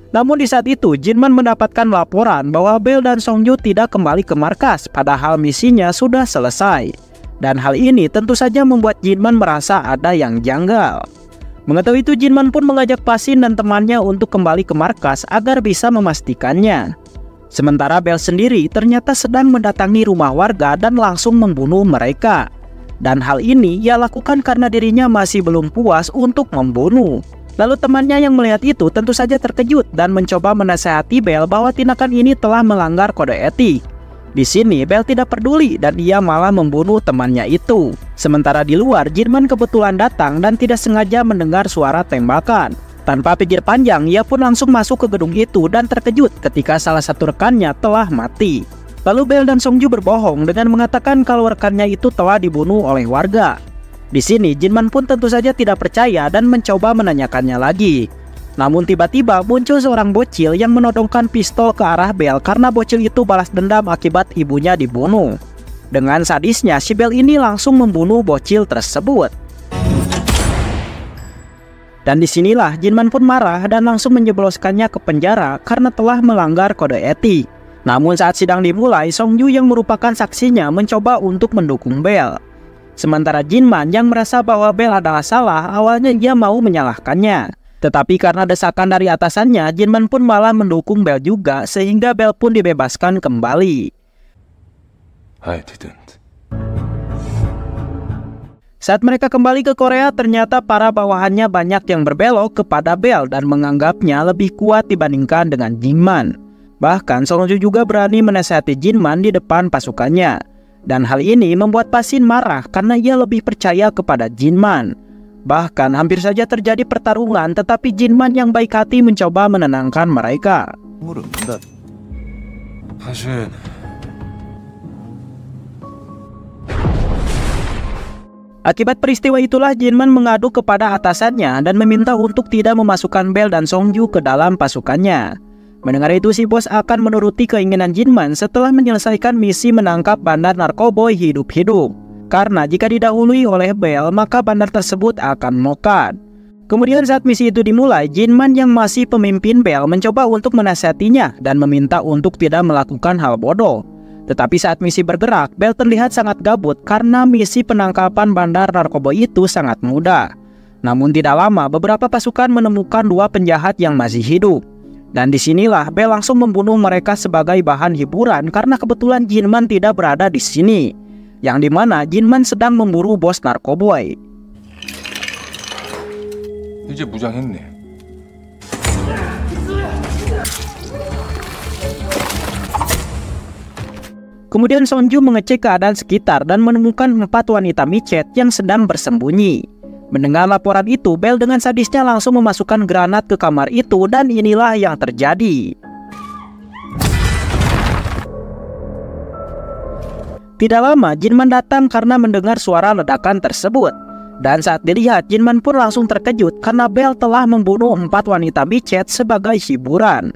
Namun di saat itu Jinman mendapatkan laporan bahwa Bell dan Sonju tidak kembali ke markas padahal misinya sudah selesai. Dan hal ini tentu saja membuat Jinman merasa ada yang janggal. Mengetahui itu Jinman pun mengajak Pasin dan temannya untuk kembali ke markas agar bisa memastikannya. Sementara Bell sendiri ternyata sedang mendatangi rumah warga dan langsung membunuh mereka. Dan hal ini ia lakukan karena dirinya masih belum puas untuk membunuh. Lalu temannya yang melihat itu tentu saja terkejut dan mencoba menasihati Bell bahwa tindakan ini telah melanggar kode etik. Di sini Bell tidak peduli dan ia malah membunuh temannya itu. Sementara di luar Jinman kebetulan datang dan tidak sengaja mendengar suara tembakan. Tanpa pikir panjang, ia pun langsung masuk ke gedung itu dan terkejut ketika salah satu rekannya telah mati. Lalu Bell dan Sonju berbohong dengan mengatakan kalau rekannya itu telah dibunuh oleh warga. Di sini Jinman pun tentu saja tidak percaya dan mencoba menanyakannya lagi. Namun tiba-tiba muncul seorang bocil yang menodongkan pistol ke arah Bell karena bocil itu balas dendam akibat ibunya dibunuh. Dengan sadisnya, si Bell ini langsung membunuh bocil tersebut. Dan disinilah Jinman pun marah dan langsung menjebloskannya ke penjara karena telah melanggar kode etik. Namun saat sidang dimulai, Sonju yang merupakan saksinya mencoba untuk mendukung Bell. Sementara Jinman yang merasa bahwa Bell adalah salah, awalnya ia mau menyalahkannya. Tetapi karena desakan dari atasannya, Jinman pun malah mendukung Bell juga sehingga Bell pun dibebaskan kembali. I didn't. Saat mereka kembali ke Korea, ternyata para bawahannya banyak yang berbelok kepada Bell dan menganggapnya lebih kuat dibandingkan dengan Jinman. Bahkan Sonju juga berani menasihati Jinman di depan pasukannya. Dan hal ini membuat Pasin marah karena ia lebih percaya kepada Jinman. Bahkan hampir saja terjadi pertarungan, tetapi Jinman yang baik hati mencoba menenangkan mereka. 사실 Akibat peristiwa itulah Jinman mengadu kepada atasannya dan meminta untuk tidak memasukkan Bell dan Sonju ke dalam pasukannya. Mendengar itu, si bos akan menuruti keinginan Jinman setelah menyelesaikan misi menangkap bandar narkoboy hidup-hidup. Karena jika didahului oleh Bell, maka bandar tersebut akan mokat. Kemudian saat misi itu dimulai, Jinman yang masih pemimpin Bell mencoba untuk menasihatinya dan meminta untuk tidak melakukan hal bodoh. Tetapi saat misi bergerak, Bell terlihat sangat gabut karena misi penangkapan bandar narkoboy itu sangat mudah. Namun tidak lama, beberapa pasukan menemukan dua penjahat yang masih hidup. Dan disinilah Bell langsung membunuh mereka sebagai bahan hiburan karena kebetulan Jinman tidak berada di sini. Yang dimana Jinman sedang memburu bos narkoboy. 이제 무장했네. Kemudian Sonju mengecek keadaan sekitar dan menemukan 4 wanita micet yang sedang bersembunyi. Mendengar laporan itu, Bell dengan sadisnya langsung memasukkan granat ke kamar itu dan inilah yang terjadi. Tidak lama, Jinman datang karena mendengar suara ledakan tersebut. Dan saat dilihat, Jinman pun langsung terkejut karena Bell telah membunuh 4 wanita micet sebagai hiburan.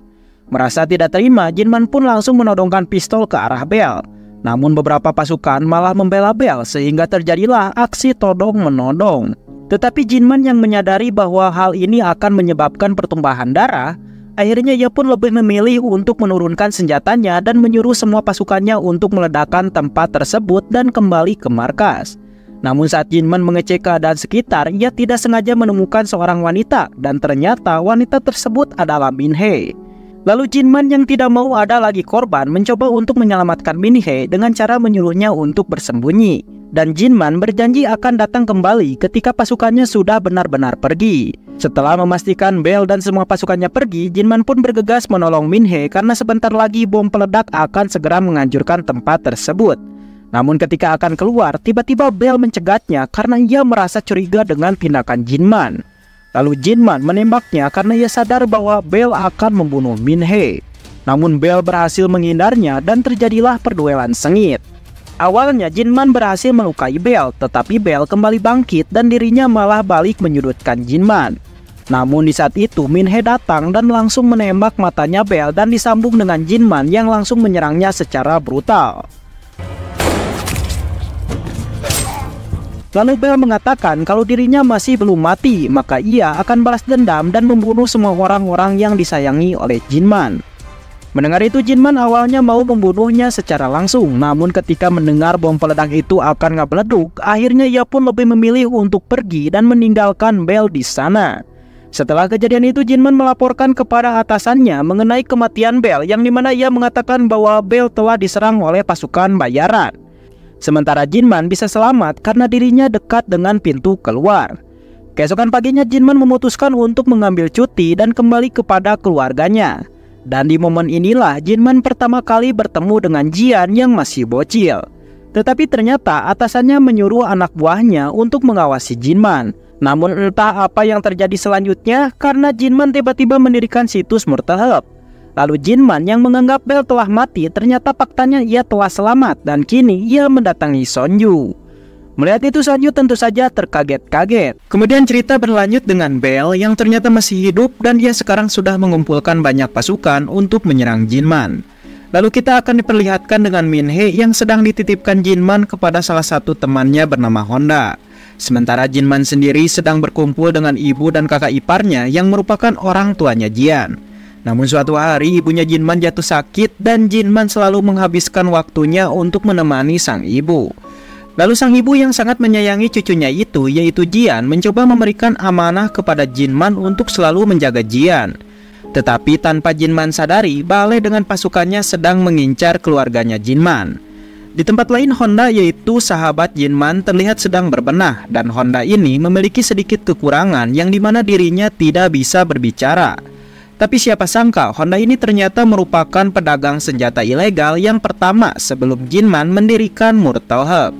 Merasa tidak terima, Jinman pun langsung menodongkan pistol ke arah Bell. Namun beberapa pasukan malah membela Bell sehingga terjadilah aksi todong-menodong. Tetapi Jinman yang menyadari bahwa hal ini akan menyebabkan pertumpahan darah, akhirnya ia pun lebih memilih untuk menurunkan senjatanya dan menyuruh semua pasukannya untuk meledakkan tempat tersebut dan kembali ke markas. Namun saat Jinman mengecek keadaan sekitar, ia tidak sengaja menemukan seorang wanita dan ternyata wanita tersebut adalah Min Hee. Lalu Jinman yang tidak mau ada lagi korban mencoba untuk menyelamatkan Min Hee dengan cara menyuruhnya untuk bersembunyi. Dan Jinman berjanji akan datang kembali ketika pasukannya sudah benar-benar pergi. Setelah memastikan Bell dan semua pasukannya pergi, Jinman pun bergegas menolong Min Hee karena sebentar lagi bom peledak akan segera menghancurkan tempat tersebut. Namun ketika akan keluar, tiba-tiba Bell mencegatnya karena ia merasa curiga dengan tindakan Jinman. Lalu Jinman menembaknya karena ia sadar bahwa Bell akan membunuh Min Hee. Namun Bell berhasil menghindarnya dan terjadilah perduelan sengit. Awalnya Jinman berhasil melukai Bell, tetapi Bell kembali bangkit dan dirinya malah balik menyudutkan Jinman. Namun di saat itu Min Hee datang dan langsung menembak matanya Bell dan disambung dengan Jinman yang langsung menyerangnya secara brutal. Lalu Bell mengatakan kalau dirinya masih belum mati, maka ia akan balas dendam dan membunuh semua orang-orang yang disayangi oleh Jinman. Mendengar itu Jinman awalnya mau membunuhnya secara langsung, namun ketika mendengar bom peledak itu akan ngebeleduk, akhirnya ia pun lebih memilih untuk pergi dan meninggalkan Bell di sana. Setelah kejadian itu Jinman melaporkan kepada atasannya mengenai kematian Bell, yang dimana ia mengatakan bahwa Bell telah diserang oleh pasukan bayaran. Sementara Jinman bisa selamat karena dirinya dekat dengan pintu keluar. Keesokan paginya Jinman memutuskan untuk mengambil cuti dan kembali kepada keluarganya. Dan di momen inilah Jinman pertama kali bertemu dengan Jian yang masih bocil. Tetapi ternyata atasannya menyuruh anak buahnya untuk mengawasi Jinman. Namun entah apa yang terjadi selanjutnya karena Jinman tiba-tiba mendirikan situs Murtahab. Lalu Jinman yang menganggap Bell telah mati, ternyata faktanya ia telah selamat dan kini ia mendatangi Sonju. Melihat itu Sonju tentu saja terkaget-kaget. Kemudian cerita berlanjut dengan Bell yang ternyata masih hidup dan dia sekarang sudah mengumpulkan banyak pasukan untuk menyerang Jinman. Lalu kita akan diperlihatkan dengan Min Hee yang sedang dititipkan Jinman kepada salah satu temannya bernama Honda. Sementara Jinman sendiri sedang berkumpul dengan ibu dan kakak iparnya yang merupakan orang tuanya Jian. Namun suatu hari ibunya Jinman jatuh sakit dan Jinman selalu menghabiskan waktunya untuk menemani sang ibu. Lalu sang ibu yang sangat menyayangi cucunya itu, yaitu Jian, mencoba memberikan amanah kepada Jinman untuk selalu menjaga Jian. Tetapi tanpa Jinman sadari, Balai dengan pasukannya sedang mengincar keluarganya Jinman. Di tempat lain, Honda, yaitu sahabat Jinman, terlihat sedang berbenah, dan Honda ini memiliki sedikit kekurangan yang dimana dirinya tidak bisa berbicara. Tapi siapa sangka Honda ini ternyata merupakan pedagang senjata ilegal yang pertama sebelum Jinman mendirikan Murtel Hub.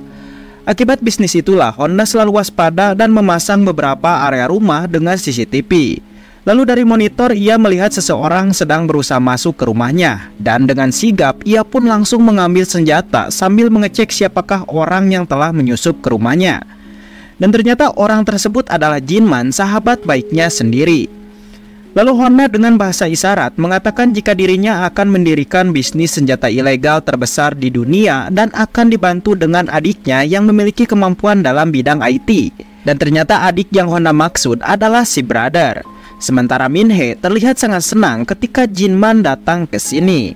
Akibat bisnis itulah Honda selalu waspada dan memasang beberapa area rumah dengan CCTV. Lalu dari monitor ia melihat seseorang sedang berusaha masuk ke rumahnya, dan dengan sigap ia pun langsung mengambil senjata sambil mengecek siapakah orang yang telah menyusup ke rumahnya. Dan ternyata orang tersebut adalah Jinman, sahabat baiknya sendiri. Lalu Honda dengan bahasa isyarat mengatakan jika dirinya akan mendirikan bisnis senjata ilegal terbesar di dunia dan akan dibantu dengan adiknya yang memiliki kemampuan dalam bidang IT. Dan ternyata adik yang Honda maksud adalah si brother. Sementara Min-hee terlihat sangat senang ketika Jinman datang ke sini.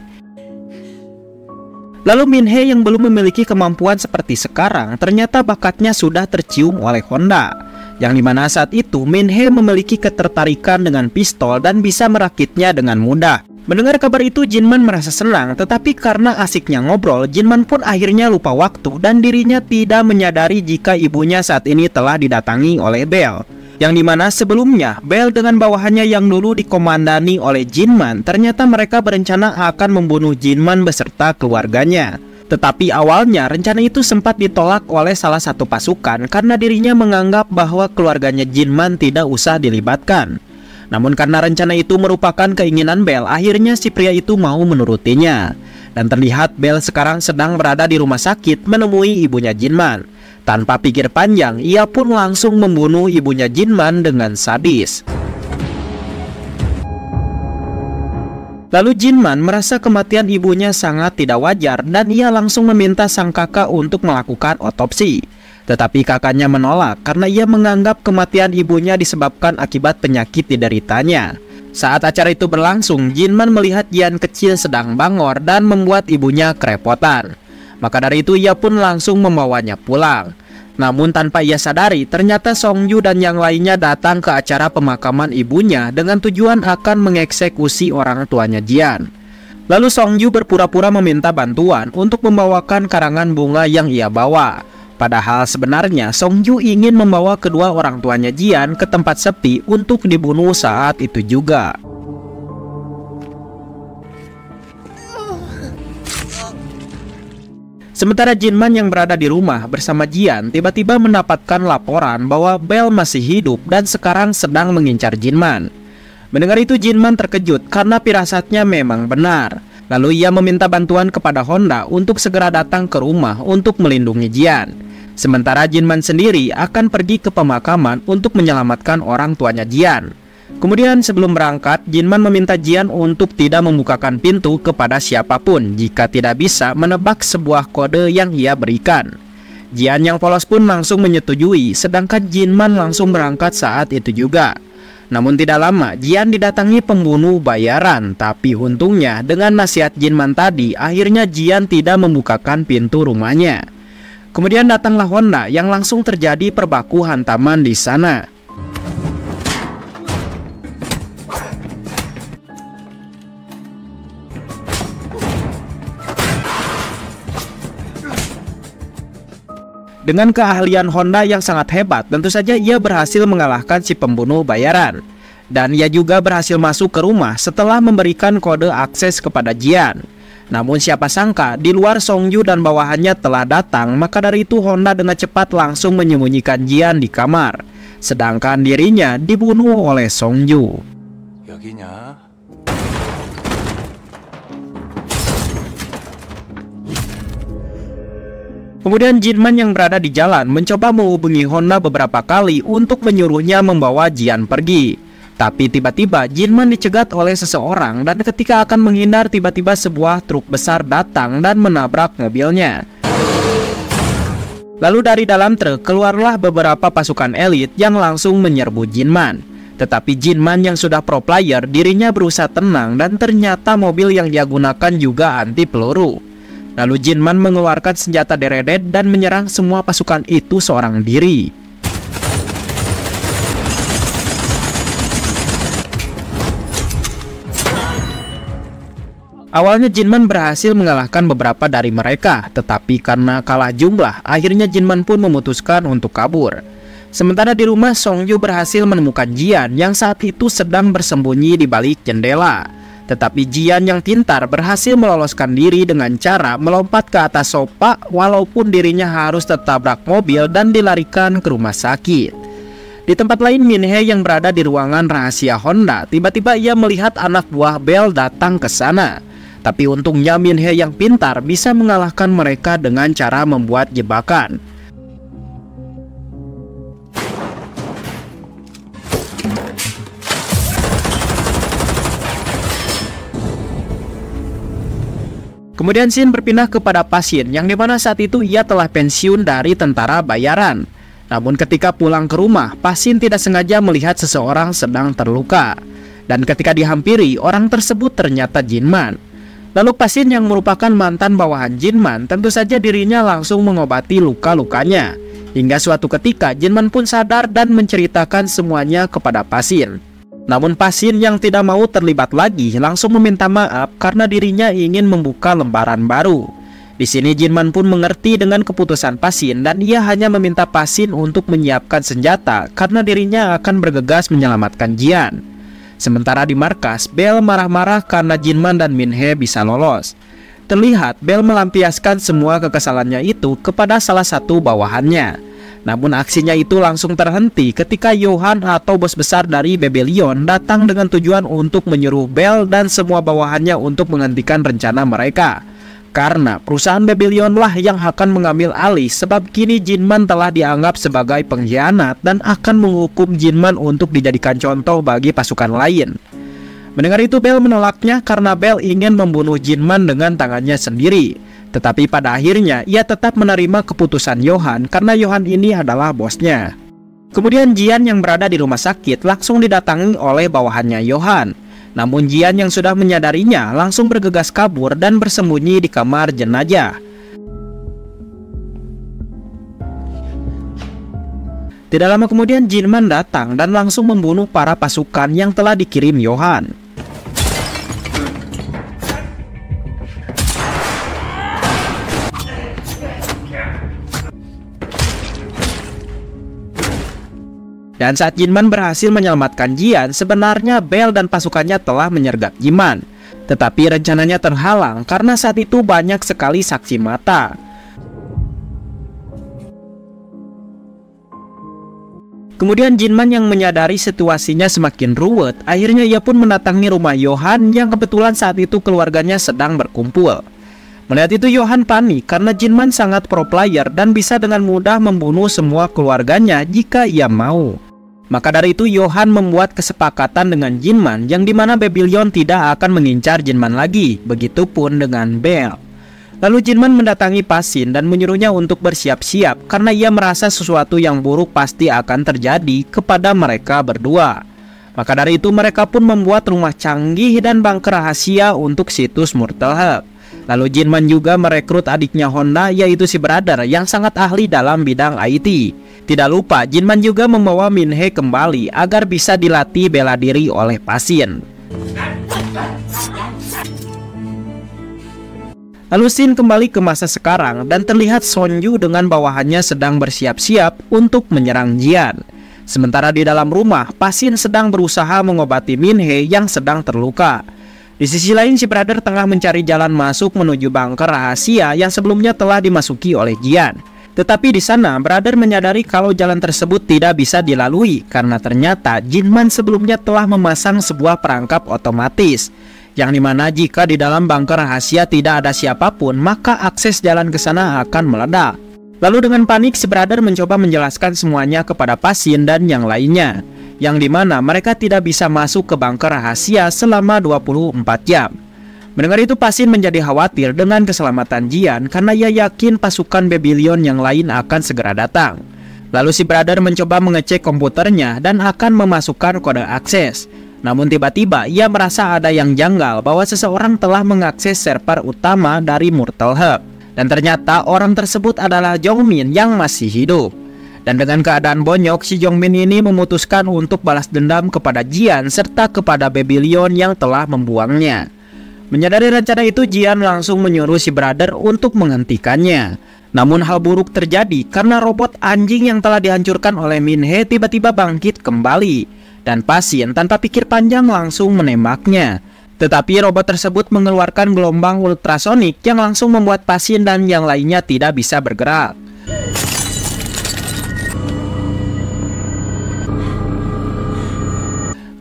Lalu Min-hee yang belum memiliki kemampuan seperti sekarang ternyata bakatnya sudah tercium oleh Honda. Yang dimana saat itu Min-hee memiliki ketertarikan dengan pistol dan bisa merakitnya dengan mudah. Mendengar kabar itu Jinman merasa senang, tetapi karena asiknya ngobrol, Jinman pun akhirnya lupa waktu dan dirinya tidak menyadari jika ibunya saat ini telah didatangi oleh Bell. Yang dimana sebelumnya Bell dengan bawahannya yang dulu dikomandani oleh Jinman, ternyata mereka berencana akan membunuh Jinman beserta keluarganya. Tetapi awalnya rencana itu sempat ditolak oleh salah satu pasukan karena dirinya menganggap bahwa keluarganya Jinman tidak usah dilibatkan. Namun karena rencana itu merupakan keinginan Bell, akhirnya si pria itu mau menurutinya. Dan terlihat Bell sekarang sedang berada di rumah sakit menemui ibunya Jinman. Tanpa pikir panjang, ia pun langsung membunuh ibunya Jinman dengan sadis. Lalu Jinman merasa kematian ibunya sangat tidak wajar dan ia langsung meminta sang kakak untuk melakukan otopsi. Tetapi kakaknya menolak karena ia menganggap kematian ibunya disebabkan akibat penyakit dideritanya. Saat acara itu berlangsung, Jinman melihat Jian kecil sedang bangor dan membuat ibunya kerepotan. Maka dari itu ia pun langsung membawanya pulang. Namun tanpa ia sadari, ternyata Songyu dan yang lainnya datang ke acara pemakaman ibunya dengan tujuan akan mengeksekusi orang tuanya Jian. Lalu Songyu berpura-pura meminta bantuan untuk membawakan karangan bunga yang ia bawa. Padahal sebenarnya Songyu ingin membawa kedua orang tuanya Jian ke tempat sepi untuk dibunuh saat itu juga. Sementara Jinman yang berada di rumah bersama Jian tiba-tiba mendapatkan laporan bahwa Bell masih hidup dan sekarang sedang mengincar Jinman. Mendengar itu Jinman terkejut karena firasatnya memang benar. Lalu ia meminta bantuan kepada Honda untuk segera datang ke rumah untuk melindungi Jian. Sementara Jinman sendiri akan pergi ke pemakaman untuk menyelamatkan orang tuanya Jian. Kemudian sebelum berangkat, Jinman meminta Jian untuk tidak membukakan pintu kepada siapapun jika tidak bisa menebak sebuah kode yang ia berikan. Jian yang polos pun langsung menyetujui, sedangkan Jinman langsung berangkat saat itu juga. Namun tidak lama, Jian didatangi pembunuh bayaran, tapi untungnya dengan nasihat Jinman tadi, akhirnya Jian tidak membukakan pintu rumahnya. Kemudian datanglah Honda yang langsung terjadi perbaku hantaman di sana. Dengan keahlian Honda yang sangat hebat, tentu saja ia berhasil mengalahkan si pembunuh bayaran. Dan ia juga berhasil masuk ke rumah setelah memberikan kode akses kepada Jian. Namun siapa sangka di luar Songyu dan bawahannya telah datang, maka dari itu Honda dengan cepat langsung menyembunyikan Jian di kamar. Sedangkan dirinya dibunuh oleh Songyu. 여기냐? Kemudian Jinman yang berada di jalan mencoba menghubungi Honda beberapa kali untuk menyuruhnya membawa Jian pergi. Tapi tiba-tiba Jinman dicegat oleh seseorang dan ketika akan menghindar tiba-tiba sebuah truk besar datang dan menabrak mobilnya. Lalu dari dalam truk keluarlah beberapa pasukan elit yang langsung menyerbu Jinman. Tetapi Jinman yang sudah pro player, dirinya berusaha tenang dan ternyata mobil yang dia gunakan juga anti peluru. Lalu Jinman mengeluarkan senjata deredet dan menyerang semua pasukan itu seorang diri. Awalnya Jinman berhasil mengalahkan beberapa dari mereka, tetapi karena kalah jumlah, akhirnya Jinman pun memutuskan untuk kabur. Sementara di rumah, Songyu berhasil menemukan Jian yang saat itu sedang bersembunyi di balik jendela. Tetapi Jian yang pintar berhasil meloloskan diri dengan cara melompat ke atas sofa walaupun dirinya harus tertabrak mobil dan dilarikan ke rumah sakit. Di tempat lain, Min-hee yang berada di ruangan rahasia Honda, tiba-tiba ia melihat anak buah Bell datang ke sana. Tapi untungnya Min-hee yang pintar bisa mengalahkan mereka dengan cara membuat jebakan. Kemudian scene berpindah kepada pasien yang dimana saat itu ia telah pensiun dari tentara bayaran. Namun ketika pulang ke rumah, pasien tidak sengaja melihat seseorang sedang terluka. Dan ketika dihampiri, orang tersebut ternyata Jinman. Lalu pasien yang merupakan mantan bawahan Jinman, tentu saja dirinya langsung mengobati luka-lukanya. Hingga suatu ketika Jinman pun sadar dan menceritakan semuanya kepada pasien. Namun pasien yang tidak mau terlibat lagi langsung meminta maaf karena dirinya ingin membuka lembaran baru. Di sini Jinman pun mengerti dengan keputusan pasien dan ia hanya meminta pasien untuk menyiapkan senjata karena dirinya akan bergegas menyelamatkan Jian. Sementara di markas, Bell marah-marah karena Jinman dan Min-hee bisa lolos. Terlihat Bell melampiaskan semua kekesalannya itu kepada salah satu bawahannya. Namun aksinya itu langsung terhenti ketika Johan atau bos besar dari Babylon datang dengan tujuan untuk menyuruh Bell dan semua bawahannya untuk menghentikan rencana mereka. Karena perusahaan Babylon lah yang akan mengambil alih sebab kini Jinman telah dianggap sebagai pengkhianat dan akan menghukum Jinman untuk dijadikan contoh bagi pasukan lain. Mendengar itu Bell menolaknya karena Bell ingin membunuh Jinman dengan tangannya sendiri. Tetapi pada akhirnya ia tetap menerima keputusan Johan karena Johan ini adalah bosnya. Kemudian Jian yang berada di rumah sakit langsung didatangi oleh bawahannya Johan. Namun Jian yang sudah menyadarinya langsung bergegas kabur dan bersembunyi di kamar jenazah. Tidak lama kemudian Jinman datang dan langsung membunuh para pasukan yang telah dikirim Johan. Dan saat Jinman berhasil menyelamatkan Jian, sebenarnya Bell dan pasukannya telah menyergap Jinman. Tetapi rencananya terhalang karena saat itu banyak sekali saksi mata. Kemudian Jinman yang menyadari situasinya semakin ruwet, akhirnya ia pun mendatangi rumah Johan yang kebetulan saat itu keluarganya sedang berkumpul. Melihat itu Johan panik karena Jinman sangat pro player dan bisa dengan mudah membunuh semua keluarganya jika ia mau. Maka dari itu Johan membuat kesepakatan dengan Jinman yang dimana Babylon tidak akan mengincar Jinman lagi, begitupun dengan Bell. Lalu Jinman mendatangi pasien dan menyuruhnya untuk bersiap-siap karena ia merasa sesuatu yang buruk pasti akan terjadi kepada mereka berdua. Maka dari itu mereka pun membuat rumah canggih dan bunker rahasia untuk situs Mortal Hub. Lalu Jinman juga merekrut adiknya Honda yaitu si brother yang sangat ahli dalam bidang IT. Tidak lupa Jinman juga membawa Min-hee kembali agar bisa dilatih bela diri oleh pasien. Lalu scene kembali ke masa sekarang dan terlihat Sonju dengan bawahannya sedang bersiap-siap untuk menyerang Jian. Sementara di dalam rumah, pasien sedang berusaha mengobati Min-hee yang sedang terluka. Di sisi lain si brother tengah mencari jalan masuk menuju bunker rahasia yang sebelumnya telah dimasuki oleh Jian. Tetapi di sana brother menyadari kalau jalan tersebut tidak bisa dilalui karena ternyata Jinman sebelumnya telah memasang sebuah perangkap otomatis. Yang dimana jika di dalam bunker rahasia tidak ada siapapun maka akses jalan ke sana akan meledak. Lalu dengan panik si brother mencoba menjelaskan semuanya kepada pasien dan yang lainnya. Yang dimana mereka tidak bisa masuk ke bunker rahasia selama 24 jam. Mendengar itu Pasin menjadi khawatir dengan keselamatan Jian karena ia yakin pasukan Babylon yang lain akan segera datang. Lalu si brother mencoba mengecek komputernya dan akan memasukkan kode akses. Namun tiba-tiba ia merasa ada yang janggal bahwa seseorang telah mengakses server utama dari Mortal Hub. Dan ternyata orang tersebut adalah Jongmin yang masih hidup. Dan dengan keadaan bonyok, si Jongmin ini memutuskan untuk balas dendam kepada Jian serta kepada Babylon yang telah membuangnya. Menyadari rencana itu, Jian langsung menyuruh si brother untuk menghentikannya. Namun hal buruk terjadi karena robot anjing yang telah dihancurkan oleh Min He tiba-tiba bangkit kembali. Dan Pasin tanpa pikir panjang langsung menembaknya. Tetapi robot tersebut mengeluarkan gelombang ultrasonik yang langsung membuat Pasin dan yang lainnya tidak bisa bergerak.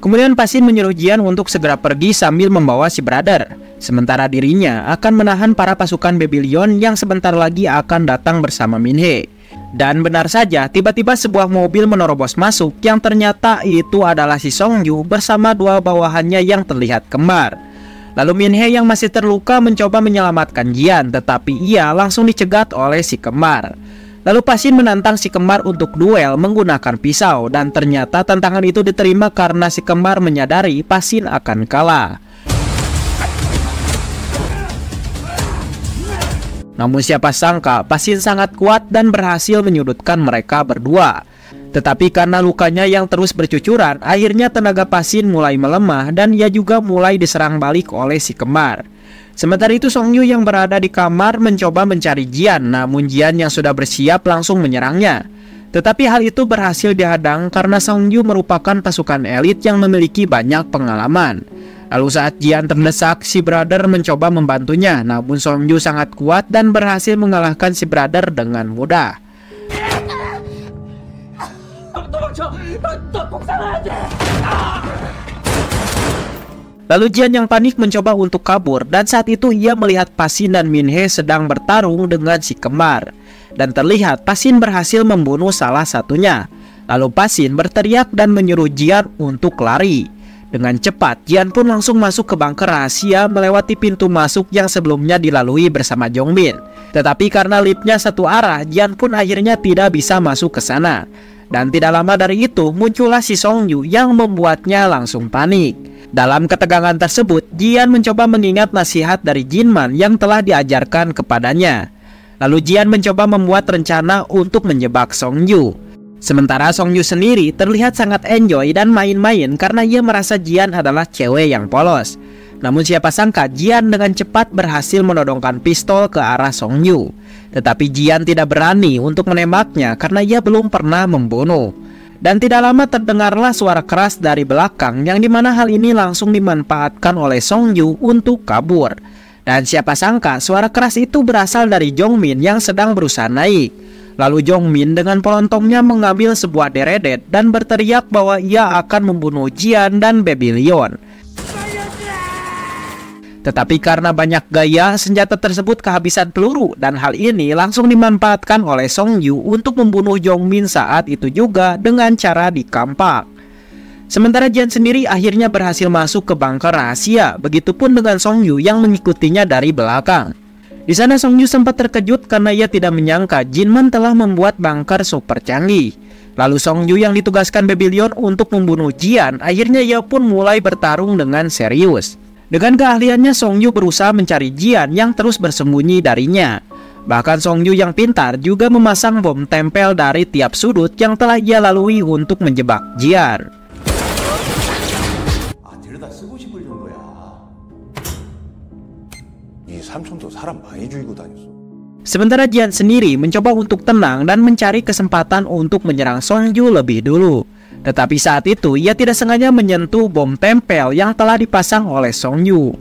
Kemudian Pasin menyuruh Jian untuk segera pergi sambil membawa si brother. Sementara dirinya akan menahan para pasukan Babylon yang sebentar lagi akan datang bersama Min He. Dan benar saja, tiba-tiba sebuah mobil menerobos masuk yang ternyata itu adalah si Songyu bersama dua bawahannya yang terlihat kembar. Lalu Min He yang masih terluka mencoba menyelamatkan Jian, tetapi ia langsung dicegat oleh si kembar. Lalu Pasin menantang si kembar untuk duel menggunakan pisau, dan ternyata tantangan itu diterima karena si kembar menyadari Pasin akan kalah. Namun siapa sangka Pasin sangat kuat dan berhasil menyudutkan mereka berdua. Tetapi karena lukanya yang terus bercucuran, akhirnya tenaga Pasin mulai melemah dan ia juga mulai diserang balik oleh si kembar. Sementara itu Songyu yang berada di kamar mencoba mencari Jian, namun Jian yang sudah bersiap langsung menyerangnya. Tetapi hal itu berhasil dihadang karena Songyu merupakan pasukan elit yang memiliki banyak pengalaman. Lalu saat Jian terdesak, si brother mencoba membantunya, namun Songyu sangat kuat dan berhasil mengalahkan si brother dengan mudah. Lalu Jian yang panik mencoba untuk kabur, dan saat itu ia melihat Pasin dan Min He sedang bertarung dengan si kembar. Dan terlihat Pasin berhasil membunuh salah satunya. Lalu Pasin berteriak dan menyuruh Jian untuk lari. Dengan cepat, Jian pun langsung masuk ke bunker rahasia melewati pintu masuk yang sebelumnya dilalui bersama Jongmin. Tetapi karena liftnya satu arah, Jian pun akhirnya tidak bisa masuk ke sana. Dan tidak lama dari itu, muncullah si Songyu yang membuatnya langsung panik. Dalam ketegangan tersebut, Jian mencoba mengingat nasihat dari Jinman yang telah diajarkan kepadanya. Lalu Jian mencoba membuat rencana untuk menjebak Songyu. Sementara Songyu sendiri terlihat sangat enjoy dan main-main karena ia merasa Jian adalah cewek yang polos. Namun siapa sangka Jian dengan cepat berhasil menodongkan pistol ke arah Songyu. Tetapi Jian tidak berani untuk menembaknya karena ia belum pernah membunuh. Dan tidak lama terdengarlah suara keras dari belakang yang dimana hal ini langsung dimanfaatkan oleh Songyu untuk kabur. Dan siapa sangka suara keras itu berasal dari Jongmin yang sedang berusaha naik. Lalu Jongmin dengan pelontongnya mengambil sebuah deredet dan berteriak bahwa ia akan membunuh Jian dan Babylon. Tetapi karena banyak gaya, senjata tersebut kehabisan peluru dan hal ini langsung dimanfaatkan oleh Songyu untuk membunuh Jongmin saat itu juga dengan cara dikampak. Sementara Jian sendiri akhirnya berhasil masuk ke bunker rahasia, begitupun dengan Songyu yang mengikutinya dari belakang. Di sana Songyu sempat terkejut karena ia tidak menyangka Jinman telah membuat bunker super canggih. Lalu Songyu yang ditugaskan Babylon untuk membunuh Jian, akhirnya ia pun mulai bertarung dengan serius. Dengan keahliannya Songyu berusaha mencari Jian yang terus bersembunyi darinya. Bahkan Songyu yang pintar juga memasang bom tempel dari tiap sudut yang telah ia lalui untuk menjebak Jian. Sementara Jian sendiri mencoba untuk tenang dan mencari kesempatan untuk menyerang Songyu lebih dulu. Tetapi saat itu ia tidak sengaja menyentuh bom tempel yang telah dipasang oleh Songyu.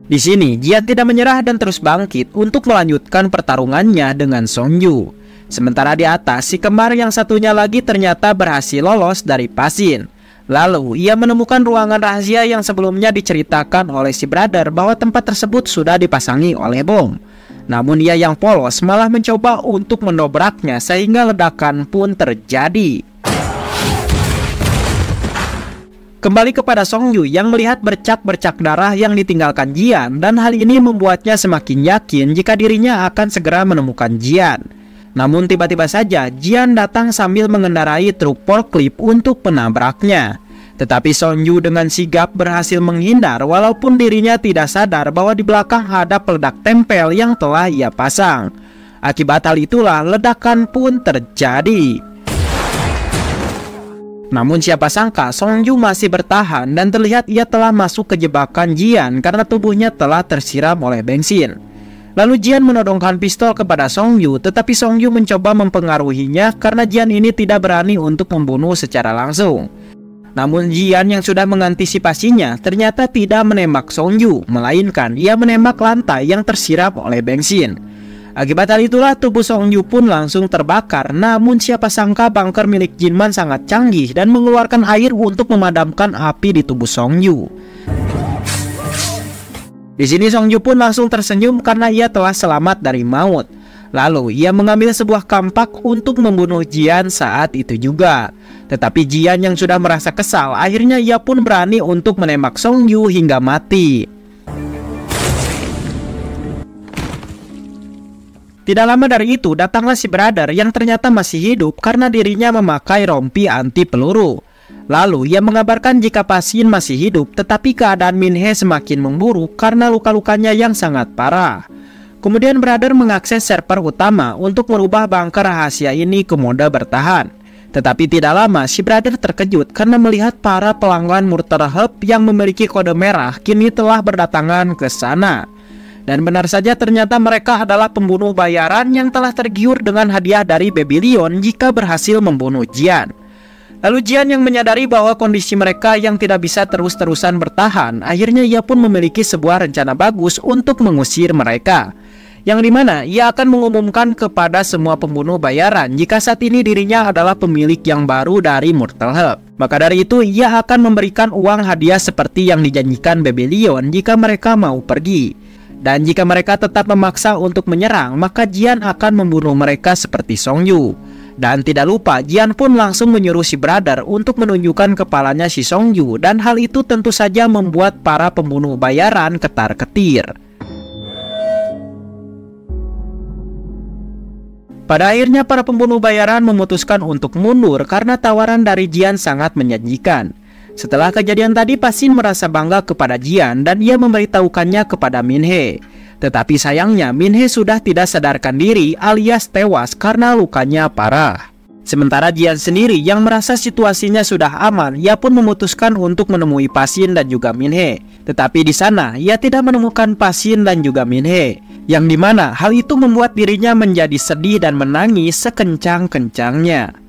Di sini Jian tidak menyerah dan terus bangkit untuk melanjutkan pertarungannya dengan Songyu. Sementara di atas si kembar yang satunya lagi ternyata berhasil lolos dari Pasin. Lalu ia menemukan ruangan rahasia yang sebelumnya diceritakan oleh si brother bahwa tempat tersebut sudah dipasangi oleh bom. Namun ia yang polos malah mencoba untuk mendobraknya sehingga ledakan pun terjadi. Kembali kepada Song Yu yang melihat bercak-bercak darah yang ditinggalkan Jian, dan hal ini membuatnya semakin yakin jika dirinya akan segera menemukan Jian. Namun tiba-tiba saja Jian datang sambil mengendarai truk forklift untuk menabraknya. Tetapi Song Yu dengan sigap berhasil menghindar walaupun dirinya tidak sadar bahwa di belakang ada peledak tempel yang telah ia pasang. Akibat hal itulah ledakan pun terjadi. Namun siapa sangka Song Yu masih bertahan dan terlihat ia telah masuk ke jebakan Jian karena tubuhnya telah tersiram oleh bensin. Lalu Jian menodongkan pistol kepada Song Yu, tetapi Song Yu mencoba mempengaruhinya karena Jian ini tidak berani untuk membunuh secara langsung. Namun Jian yang sudah mengantisipasinya ternyata tidak menembak Song Yu, melainkan ia menembak lantai yang tersiram oleh bensin. Akibat hal itulah tubuh Song Yu pun langsung terbakar. Namun siapa sangka bunker milik Jinman sangat canggih dan mengeluarkan air untuk memadamkan api di tubuh Song Yu. Di sini Song Yu pun langsung tersenyum karena ia telah selamat dari maut. Lalu ia mengambil sebuah kampak untuk membunuh Jian saat itu juga. Tetapi Jian yang sudah merasa kesal, akhirnya ia pun berani untuk menembak Song Yu hingga mati. Tidak lama dari itu datanglah si brother yang ternyata masih hidup karena dirinya memakai rompi anti peluru. Lalu ia mengabarkan jika pasien masih hidup, tetapi keadaan Min Hee semakin memburuk karena luka-lukanya yang sangat parah. Kemudian brother mengakses server utama untuk merubah bunker rahasia ini ke mode bertahan. Tetapi tidak lama si brother terkejut karena melihat para pelanggan Murder Hub yang memiliki kode merah kini telah berdatangan ke sana. Dan benar saja ternyata mereka adalah pembunuh bayaran yang telah tergiur dengan hadiah dari Babylon jika berhasil membunuh Jian. Lalu Jian yang menyadari bahwa kondisi mereka yang tidak bisa terus-terusan bertahan, akhirnya ia pun memiliki sebuah rencana bagus untuk mengusir mereka. Yang dimana ia akan mengumumkan kepada semua pembunuh bayaran jika saat ini dirinya adalah pemilik yang baru dari Murder Hub. Maka dari itu ia akan memberikan uang hadiah seperti yang dijanjikan Babylon jika mereka mau pergi. Dan jika mereka tetap memaksa untuk menyerang, maka Jian akan membunuh mereka seperti Song Yu. Dan tidak lupa Jian pun langsung menyuruh si brother untuk menunjukkan kepalanya si Song Yu, dan hal itu tentu saja membuat para pembunuh bayaran ketar-ketir. Pada akhirnya para pembunuh bayaran memutuskan untuk mundur karena tawaran dari Jian sangat menjanjikan. Setelah kejadian tadi, Pasin merasa bangga kepada Jian dan ia memberitahukannya kepada Min Hee. Tetapi sayangnya Min Hee sudah tidak sadarkan diri alias tewas karena lukanya parah. Sementara Jian sendiri yang merasa situasinya sudah aman, ia pun memutuskan untuk menemui Pasin dan juga Min Hee. Tetapi di sana ia tidak menemukan Pasin dan juga Min Hee, yang dimana hal itu membuat dirinya menjadi sedih dan menangis sekencang-kencangnya.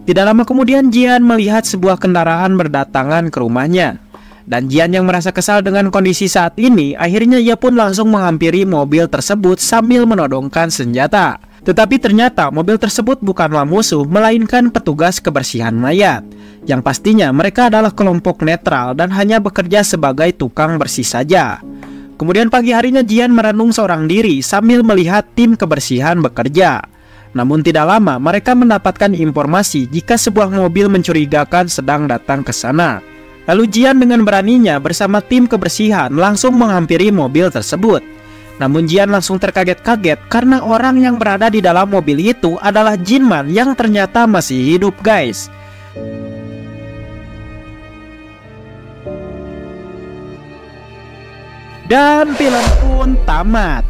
Tidak lama kemudian Jian melihat sebuah kendaraan berdatangan ke rumahnya. Dan Jian yang merasa kesal dengan kondisi saat ini, akhirnya ia pun langsung menghampiri mobil tersebut sambil menodongkan senjata. Tetapi ternyata mobil tersebut bukanlah musuh, melainkan petugas kebersihan mayat. Yang pastinya mereka adalah kelompok netral dan hanya bekerja sebagai tukang bersih saja. Kemudian pagi harinya Jian merenung seorang diri sambil melihat tim kebersihan bekerja. Namun tidak lama mereka mendapatkan informasi jika sebuah mobil mencurigakan sedang datang ke sana. Lalu Jian dengan beraninya bersama tim kebersihan langsung menghampiri mobil tersebut. Namun Jian langsung terkaget-kaget karena orang yang berada di dalam mobil itu adalah Jinman yang ternyata masih hidup, guys. Dan film pun tamat.